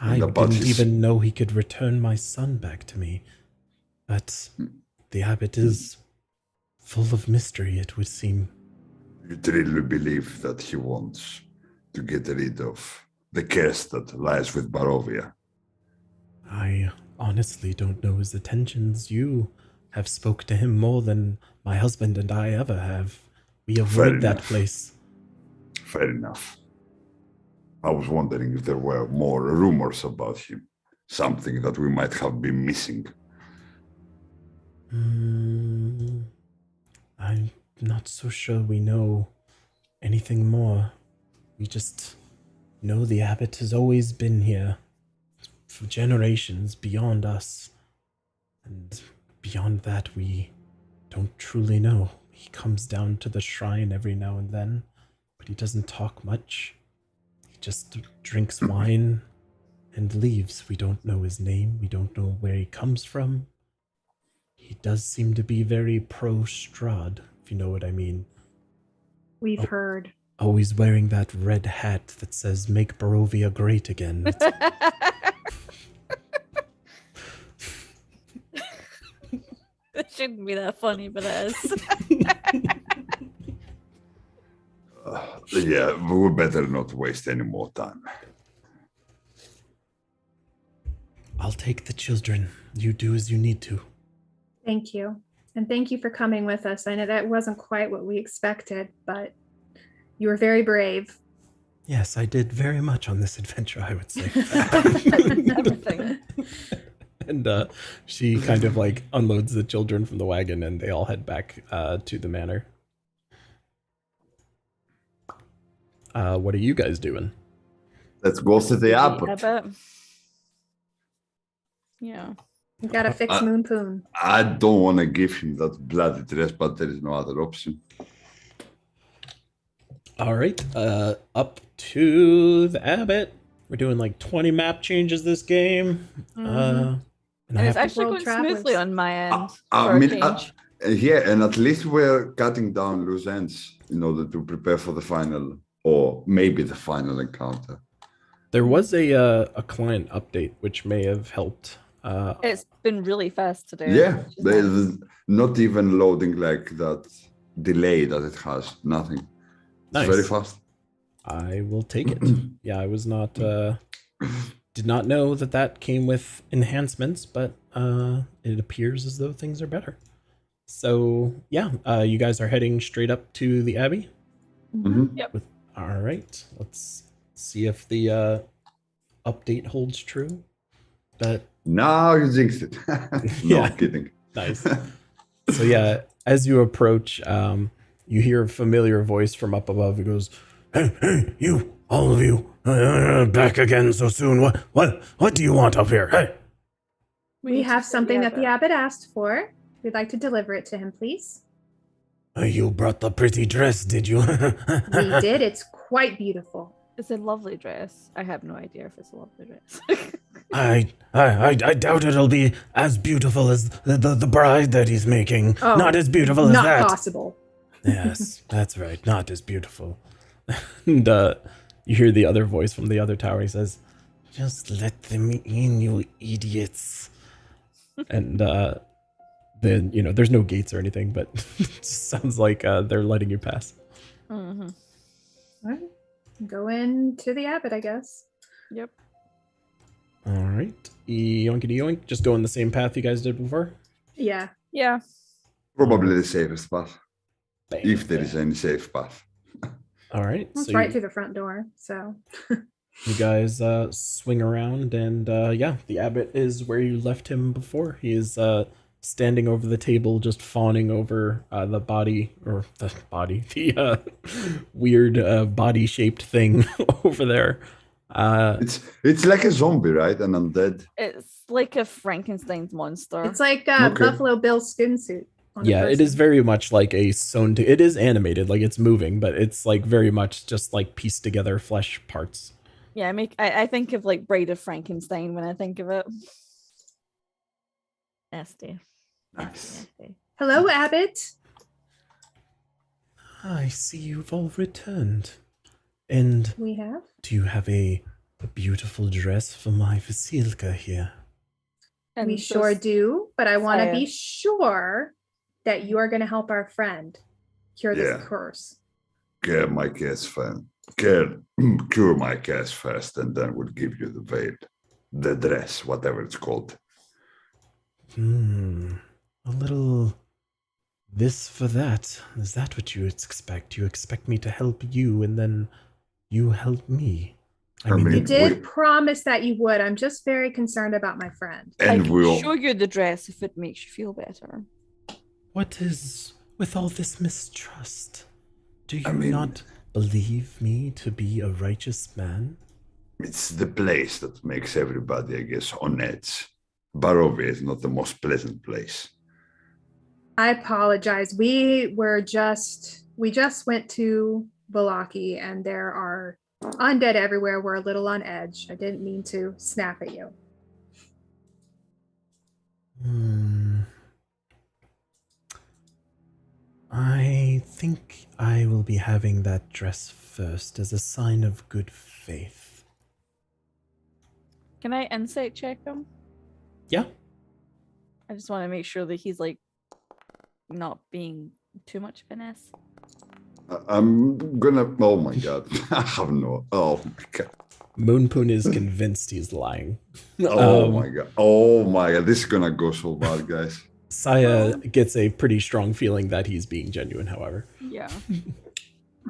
I And about didn't his- even know he could return my son back to me. But the abbot is full of mystery, it would seem. You truly believe that he wants to get rid of the curse that lies with Barovia. I honestly don't know his intentions. You have spoke to him more than my husband and I ever have. We avoid that enough. place. Fair enough. I was wondering if there were more rumors about him, something that we might have been missing. I'm not so sure we know anything more. We just know the abbot has always been here for generations beyond us. And beyond that, we don't truly know. He comes down to the shrine every now and then, but he doesn't talk much. He just drinks wine and leaves. We don't know his name. We don't know where he comes from. He does seem to be very pro-Strahd, if you know what I mean. We've heard. Always wearing that red hat that says, "Make Barovia great again." It shouldn't be that funny, but it is. Yeah, we better not waste any more time. I'll take the children. You do as you need to. Thank you. And thank you for coming with us. I know that wasn't quite what we expected, but you were very brave. Yes, I did very much on this adventure, I would say. Everything. And she kind of like unloads the children from the wagon and they all head back to the manor. What are you guys doing? Let's go to the airport. Yeah. You gotta fix Moon Poon. I don't want to give him that bloody dress, but there is no other option. All right, up to the abbot. We're doing like 20 map changes this game. And I It's have actually World going smoothly travelers. on my end. I for a mean, change. yeah, and at least we're cutting down loose ends in order to prepare for the final, or maybe the final encounter. there was a client update which may have helped. It's been really fast today. Yeah, which is there's nice. not even loading like that delay that it has. Nothing. It's Nice. very fast. I will take it. Yeah, I was not did not know that came with enhancements, but it appears as though things are better. So yeah, you guys are heading straight up to the Abbey. Mhm. Yep. All right, let's see if the update holds true. But Now you jinxed it. No, Yeah. I'm kidding. nice. So yeah, as you approach, you hear a familiar voice from up above. It goes, "Hey, you, all of you, back again so soon. What do you want up here? Hey." We have something that the abbot asked for. We'd like to deliver it to him, please. You brought the pretty dress, did you? We did. It's quite beautiful. It's a lovely dress. I have no idea if it's a lovely dress. I doubt it'll be as beautiful as the bride that he's making. Oh, Not as beautiful as Not that. possible. Yes, that's right. Not as beautiful. And you hear the other voice from the other tower. He says, "Just let them in, you idiots." And then, there's no gates or anything, but it just sounds like they're letting you pass. Mm-hmm. All right. Go into the abbot, I guess. Yep. All right. Yoinkity yoink. Just go in the same path you guys did before. Yeah. Yeah. Probably the safest path, Bang, if there bang. is any safe path. All right. Well, it's so right you, through the front door. So you guys swing around, and yeah, the abbot is where you left him before. He is standing over the table, just fawning over the weird body-shaped thing over there. It's like a zombie, right? An undead. It's like a Frankenstein's monster. it's like Okay. Buffalo Bill's skin suit. on a Yeah, it is person. very much like a sewn to. It is animated, like it's moving, but it's like very much just like pieced together flesh parts. Yeah, I think of like Bride of Frankenstein when I think of it. Nasty. Nice. Nasty. Hello, abbot. I see you've all returned. And We have. do you have a a beautiful dress for my Vasilka here. We so sure do, but I want to Saya. be sure that you are going to help our friend cure this Yeah. curse. Cure my case first. Cure my case first, and then we'll give you the veil, the dress, whatever it's called. A little this for that. Is that what you expect? You expect me to help you and then you help me? I mean, You did we- promise that you would. I'm just very concerned about my friend. I And can we'll show you the dress if it makes you feel better. What is with all this mistrust? Do you I mean- not believe me to be a righteous man? it's the place that makes everybody, I guess, on edge. Barovia is not the most pleasant place. I apologize. We just went to Vallaki and there are undead everywhere. We're a little on edge. I didn't mean to snap at you. I think I will be having that dress first as a sign of good faith. Can I insight check him? Yeah. I just want to make sure that he's like not being too much of an ass. I'm gonna. Oh my god! I have no. Oh my god! Moonpoon is convinced he's lying. Oh my god! Oh my god! This is gonna go so bad, guys. Saya gets a pretty strong feeling that he's being genuine, however. Yeah.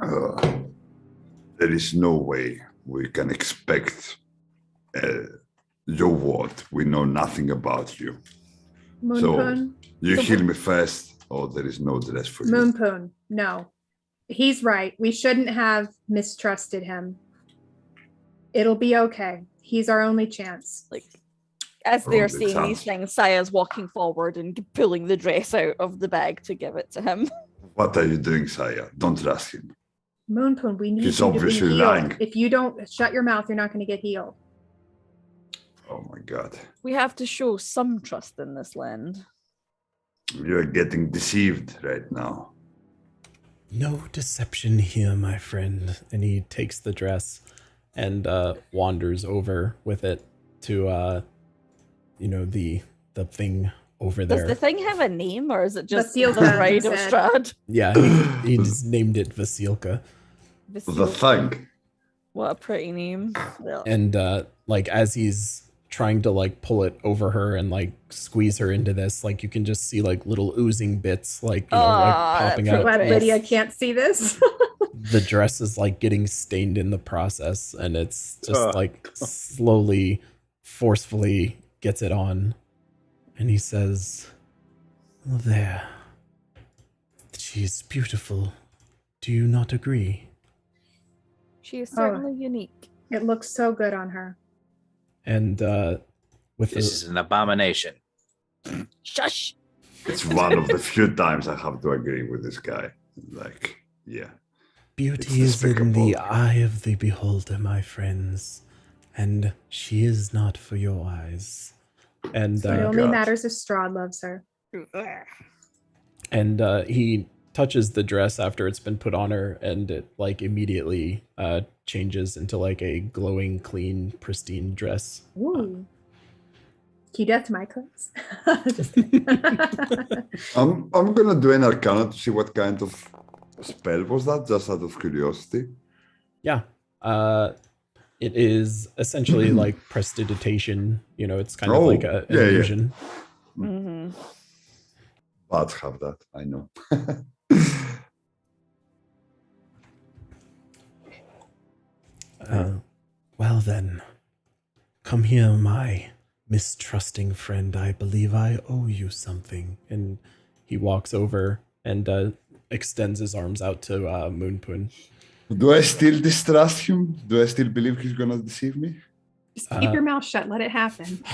There is no way we can expect your word. We know nothing about you. Moonpoon? You heal me first, or there is no dress for you. Moonpoon. No. He's right. We shouldn't have mistrusted him. It'll be okay. He's our only chance. Like as they're it saying these sounds- things, Saya's walking forward and pulling the dress out of the bag to give it to him. What are you doing, Saya? Don't trust him. Moonpoon, we need He's you to be obviously healed. lying. If you don't shut your mouth, you're not going to get healed. Oh my god! We have to show some trust in this land. You're getting deceived right now. No deception here, my friend. And he takes the dress and wanders over with it to the thing over Does there. the thing have a name, or is it just the Vasilka, Bride he of said. Strahd? Yeah, he just named it Vasilka. The Vasilka. thing. What a pretty name. Well, And like as he's trying to like pull it over her and like squeeze her into this, like you can just see like little oozing bits like like popping that's out. Glad Yes. Lydia can't see this. The dress is like getting stained in the process, and it's just like slowly, forcefully gets it on. And he says, "Well, there. She's beautiful. Do you not agree?" she is certainly unique. It looks so good on her. And with This is an abomination. Shush! It's one of the few times I have to agree with this guy. Like, yeah. beauty it's is in the despicable. eye of the beholder, my friends, and she is not for your eyes. And It Thank only God. matters if Strahd loves her. he touches the dress after it's been put on her, and it like immediately changes into like a glowing, clean, pristine dress. Ooh. Can you do that to my clothes? Just kidding. I'm gonna do an arcana to see what kind of spell was that, just out of curiosity. Yeah. It is essentially like prestidigitation. You know, it's kind of Oh, like an yeah, yeah. illusion. Mm-hmm. Bats have that, I know. Well then, come here, my mistrusting friend. I believe I owe you something. And he walks over and extends his arms out to Moonpoon. Do I still distrust him? Do I still believe he's gonna deceive me? Just keep your mouth shut. Let it happen.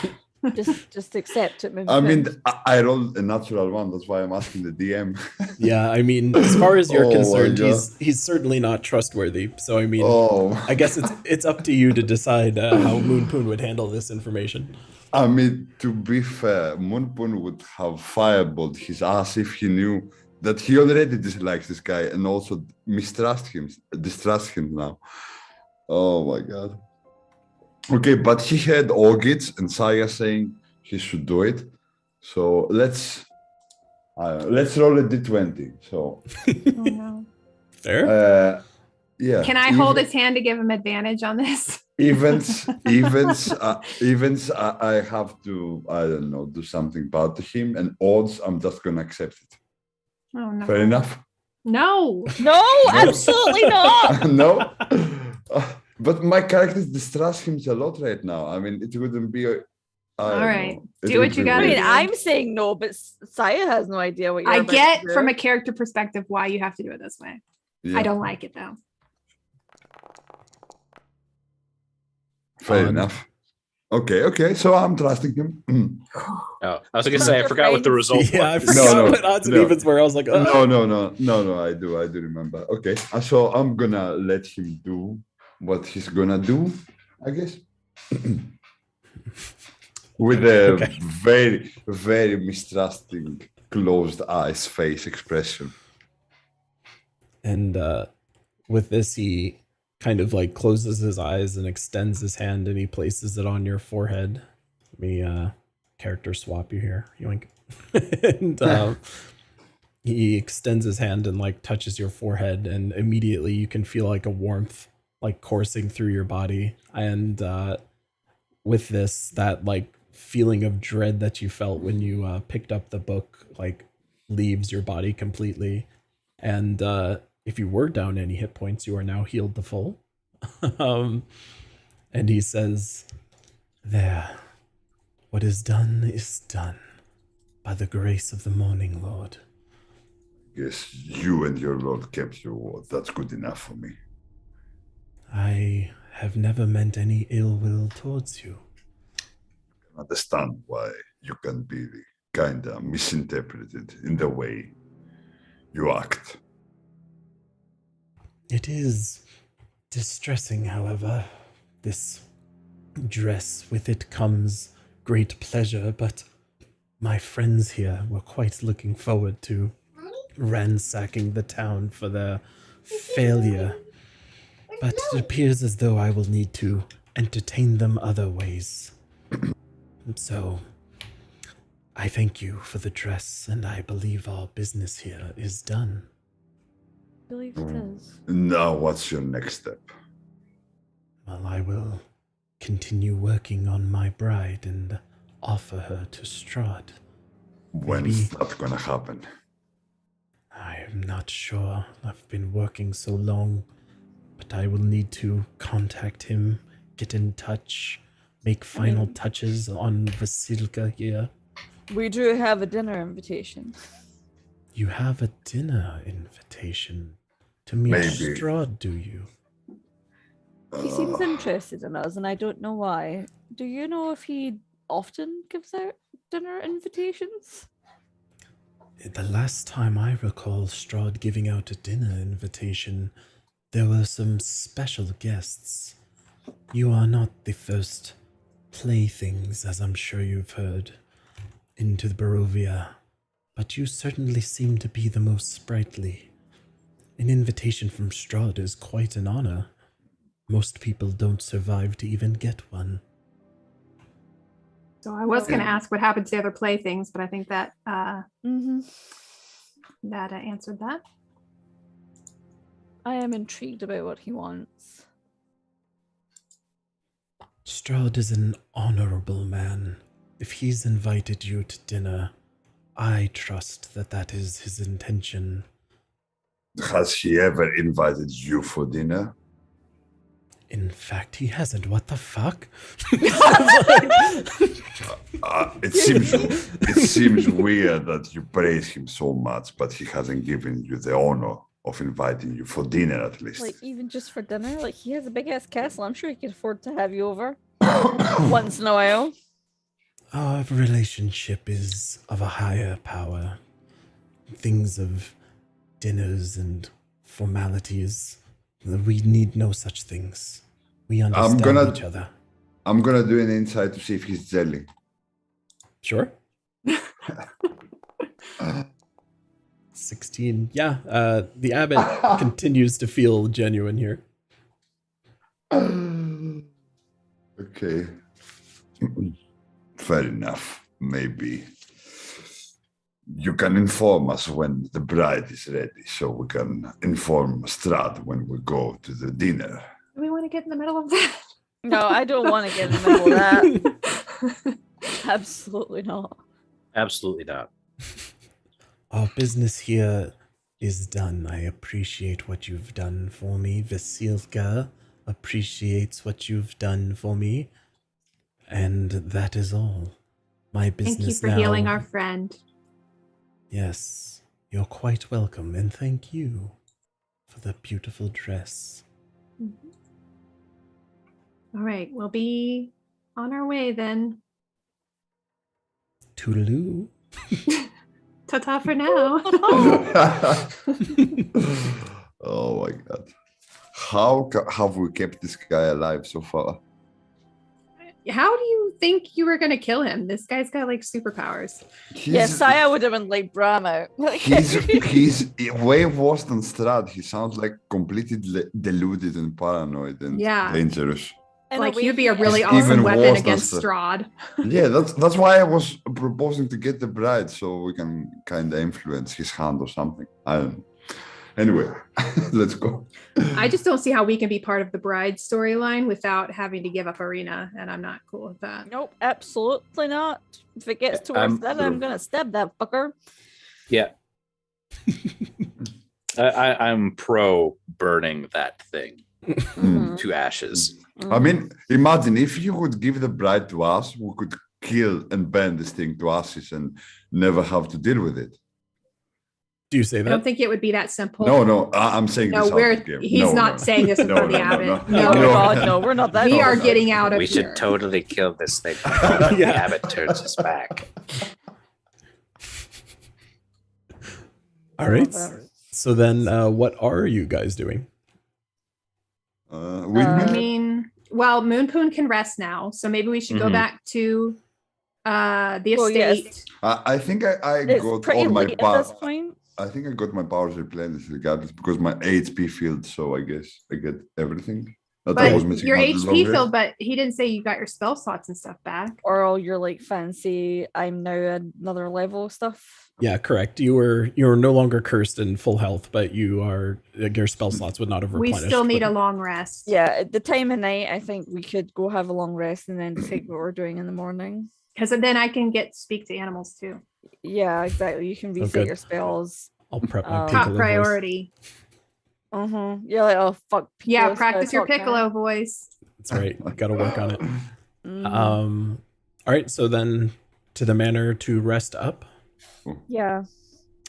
Just accept it. I mean, I rolled a natural one. That's why I'm asking the DM. Yeah, I mean, as far as you're Oh my concerned, God. he's certainly not trustworthy. So I mean, Oh, I guess it's up to you to decide how Moonpoon would handle this information. I mean, to be fair, Moonpoon would have fireballed his ass if he knew that he already dislikes this guy and also distrust him now. Oh my god. Okay, but he had Orgits and Saya saying he should do it. So let's roll a d20. So Oh, no. Fair. yeah. Can I hold his hand to give him advantage on this? Events. I have to, I don't know, do something bad to him, and odds, I'm just gonna accept it. Oh no. Fair enough. No. No, absolutely not. No. But my character distrusts him a lot right now. I mean, it wouldn't be. All right. Do what you I gotta mean, do. I'm saying no, but Saya has no idea what you're I about get to do. from a character perspective why you have to do it this way. Yeah, I don't like it though. fair enough. Okay. So I'm trusting him. Oh, I was gonna say I forgot what the result Yeah, I was. forgot what odds and evens were. I was like, oh. No. I do remember. Okay, so I'm gonna let him do what he's gonna do, I guess. With a very, very mistrusting, closed eyes face expression. And with this, he kind of like closes his eyes and extends his hand, and he places it on your forehead. Let me character swap you here, yoink. And he extends his hand and like touches your forehead, and immediately you can feel like a warmth like coursing through your body. And with this, that like feeling of dread that you felt when you picked up the book like leaves your body completely. And if you were down any hit points, you are now healed to full. And he says, "There, what is done, by the grace of the Morning Lord." Yes, you and your lord kept your word. That's good enough for me. I have never meant any ill will towards you. I understand why you can be kind of misinterpreted in the way you act. It is distressing, however. This dress, with it comes great pleasure, but my friends here were quite looking forward to ransacking the town for their failure. But it appears as though I will need to entertain them other ways. So, I thank you for the dress, and I believe our business here is done. I believe it is. Now, what's your next step? Well, I will continue working on my bride and offer her to Strahd. When's that gonna happen? I am not sure. I've been working so long, but I will need to contact him, get in touch, make final touches on Vasilka here. We do have a dinner invitation. You have a dinner invitation to meet Maybe. Strahd, do you? He seems interested in us, and I don't know why. Do you know if he often gives out dinner invitations? The last time I recall Strahd giving out a dinner invitation, there were some special guests. You are not the first playthings, as I'm sure you've heard, into the Barovia, but you certainly seem to be the most sprightly. An invitation from Strahd is quite an honor. Most people don't survive to even get one. So I was going to ask what happened to the other playthings, but I think that that answered that. I am intrigued about what he wants. Strahd is an honorable man. If he's invited you to dinner, I trust that that is his intention. Has he ever invited you for dinner? In fact, he hasn't. What the fuck? It seems weird that you praise him so much, but he hasn't given you the honor of inviting you for dinner, at least. Like, even just for dinner? Like, he has a big ass castle. I'm sure he can afford to have you over once in a while. Our relationship is of a higher power. Things of dinners and formalities, we need no such things. We understand each other. I'm gonna do an insight to see if he's jelly. Sure. 16. Yeah, the abbot continues to feel genuine here. Okay. Fair enough. Maybe you can inform us when the bride is ready, so we can inform Strahd when we go to the dinner. Do we want to get in the middle of that? No, I don't want to get in the middle of that. Absolutely not. Absolutely not. Our business here is done. I appreciate what you've done for me. Vasilka appreciates what you've done for me. And that is all. My business Thank you for now. healing our friend. Yes, you're quite welcome, and thank you for the beautiful dress. Mhm. All right, we'll be on our way then. Toodaloo. Ta-ta for now. Oh my god. How have we kept this guy alive so far? How do you think you were going to kill him? This guy's got like superpowers. Yeah, Saya would have been like Brahma. He's way worse than Strahd. He sounds like completely deluded and paranoid and Yeah. dangerous. In a Like way, he'd be a he really is. Even awesome worse weapon than against Strahd. Strahd. Yeah, that's why I was proposing to get the bride so we can kind of influence his hand or something. I don't know. Anyway, let's go. I just don't see how we can be part of the bride storyline without having to give up Arena, and I'm not cool with that. Nope, absolutely not. If it gets towards that, I'm gonna stab that fucker. Yeah. I'm pro burning that thing to ashes. I mean, imagine if you would give the bride to us, we could kill and burn this thing to ashes and never have to deal with it. Do you say I that? don't think it would be that simple. No, I'm saying No, this out of the game. he's not saying this in front of the abbot. Oh my god, no, we're not that. We are close. getting out of We here. should totally kill this thing before the Yeah. abbot turns his back. All right. So then, what are you guys doing? I mean, well, Moonpoon can rest now, so maybe we should go Mhm. back to the Well, yes. estate. I think I It's got pretty all my late at this powers. point. I think I got my powers replenished regardless because my HP filled, so I guess I get everything. That I was But missing your out the HP long filled, rest. but he didn't say you got your spell slots and stuff back. Or all your like fancy I'm now another level stuff. Yeah, correct. You were no longer cursed in full health, but you are your spell slots would not have We replenished. still need a but- long rest. Yeah, at the time of night, I think we could go have a long rest and then decide what we're doing in the morning. Because then I can speak to animals too. Yeah, exactly. You can reset good. your spells. I'll prep my Top Piccolo Top voice. priority. You're like, oh fuck. Yeah, Piccolo's practice your gotta talk piccolo now. voice. That's right. Got to work on it. Mhm. All right. So then, to the manor to rest up. Yeah.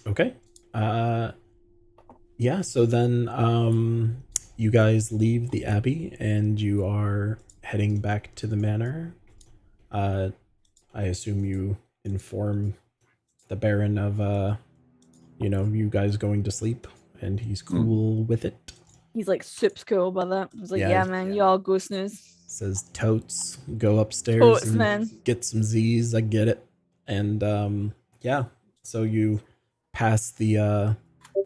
Okay. Yeah. So then, you guys leave the abbey and you are heading back to the manor. I assume you inform the Baron of, you guys going to sleep, and he's cool with it. He's like soups cool by that. He's like, Yeah, yeah, man, you all go snooze. Says totes, go upstairs Totes, and man. get some Z's. I get it. And yeah, so you pass the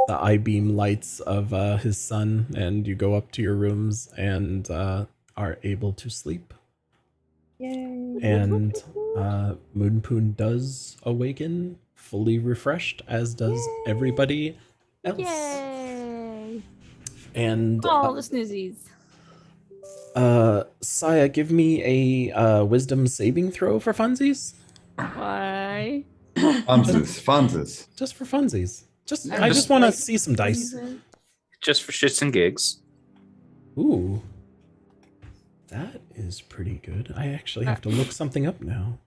I-beam lights of his son, and you go up to your rooms and are able to sleep. Yay. And Moonpoon does awaken fully refreshed, as does everybody else. Yay! And All the snoozies. Saya, give me a wisdom saving throw for funsies. Why? Fantas. Just for funsies. I'm I just just want to like- see some dice. Just for shits and gigs. Ooh. That is pretty good. I actually have to look something up now.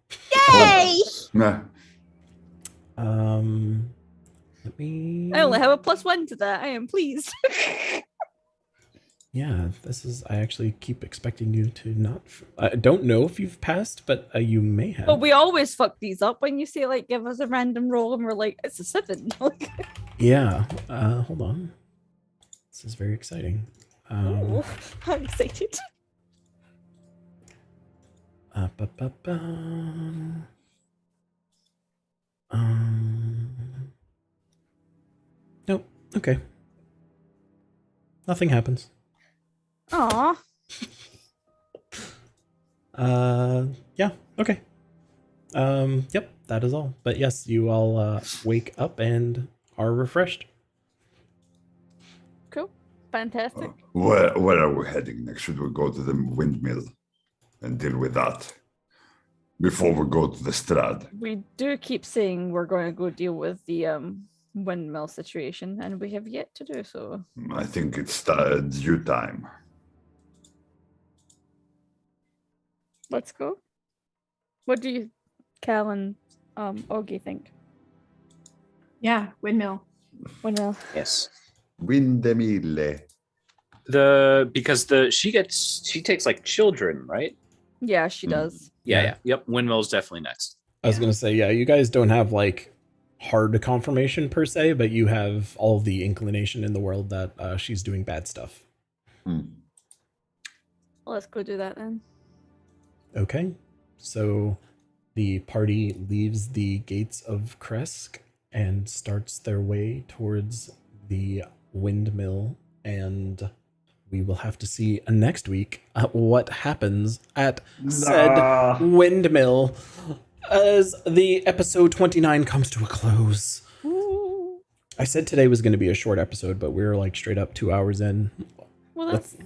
Yay! Nah. Let me. I only have a +1 to that. I am pleased. Yeah, this is. I actually keep expecting you to not. I don't know if you've passed, but you may have. But we always fuck these up when you say like give us a random roll and we're like it's a 7. Like, Yeah. Hold on. This is very exciting. oh, I'm excited. Ba-ba-ba. Nope. Okay. Nothing happens. Aw. Yeah. Okay. Yep. That is all. But yes, you all wake up and are refreshed. Cool. Fantastic. Where are we heading next? Should we go to the windmill and deal with that before we go to the Strahd? We do keep saying we're going to go deal with the windmill situation, and we have yet to do so. I think it's due time. Let's go. What do you, Cal and Augie, think? Yeah, windmill. Windmill. Yes. Windmill. Because she takes like children, right? Yeah, she does. Yeah. Yep. Windmill's definitely next. I was gonna say, yeah, you guys don't have like hard confirmation per se, but you have all the inclination in the world that she's doing bad stuff. Let's go do that then. Okay, so the party leaves the gates of Kresk and starts their way towards the windmill, and we will have to see next week what happens at said windmill as the episode 29 comes to a close. Ooh. I said today was going to be a short episode, but we're like straight up 2 hours in. Well, that's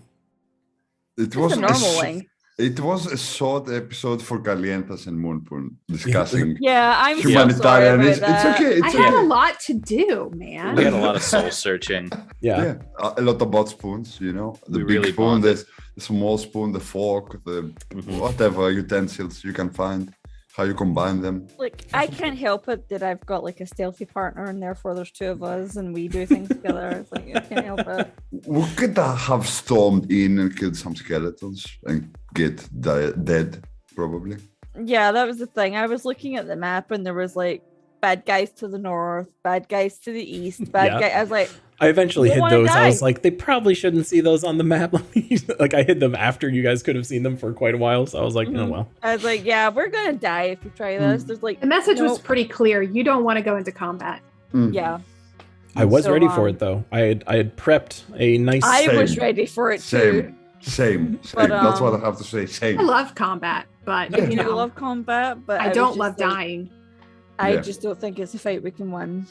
It was a normal length. It was a short episode for Calientas and Moonpoon discussing Yeah, I'm so humanitarian. sorry It's about that. okay. I It's had okay. a lot to do, man. We had a lot of soul searching. Yeah. A lot about spoons, you know, the We big really spoon, bonded. the small spoon, the fork, the whatever utensils you can find, how you combine them. Like, I can't help it that I've got like a stealthy partner, and therefore there's two of us, and we do things together. It's like I can't help it. We could have stormed in and killed some skeletons and get dead, probably. Yeah, that was the thing. I was looking at the map, and there was like bad guys to the north, bad guys to the east, bad Yeah. guy. I was like, I eventually You hid wanna those. I was die. like, they probably shouldn't see those on the map. Like, I hid them after you guys could have seen them for quite a while. So I was like, oh, well. yeah, we're gonna die if we try this. There's like The message was nope. pretty clear. You don't want to go into combat. Yeah, I was So, ready for it, though. I had prepped a nice... I was Same. ready for it too. Same. But, That's what I have to say. Same. I love combat, but I you do know, love combat, but I was don't just love like, dying. I Yeah. just don't think it's a fight we can win.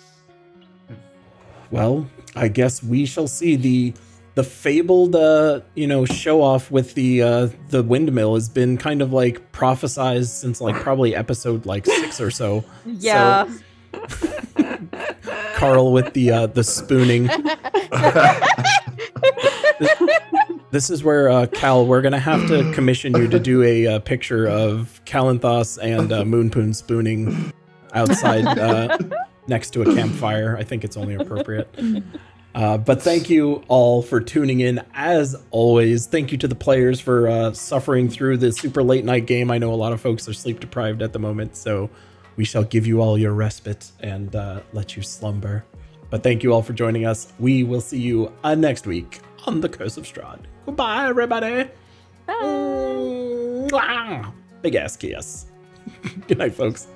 Well, I guess we shall see. The fabled, show off with the windmill has been kind of like prophesized since like probably episode like 6 or so. Yeah. Carl with the spooning. This is where Cal, we're gonna have to commission you to do a picture of Calanthos and Moonpoon spooning outside next to a campfire. I think it's only appropriate. But thank you all for tuning in. As always, thank you to the players for suffering through the super late night game. I know a lot of folks are sleep deprived at the moment, so we shall give you all your respite and let you slumber. But thank you all for joining us. We will see you next week on The Curse of Strahd. Goodbye, everybody. Bye. Mwah. Big ass kiss. Good night, folks.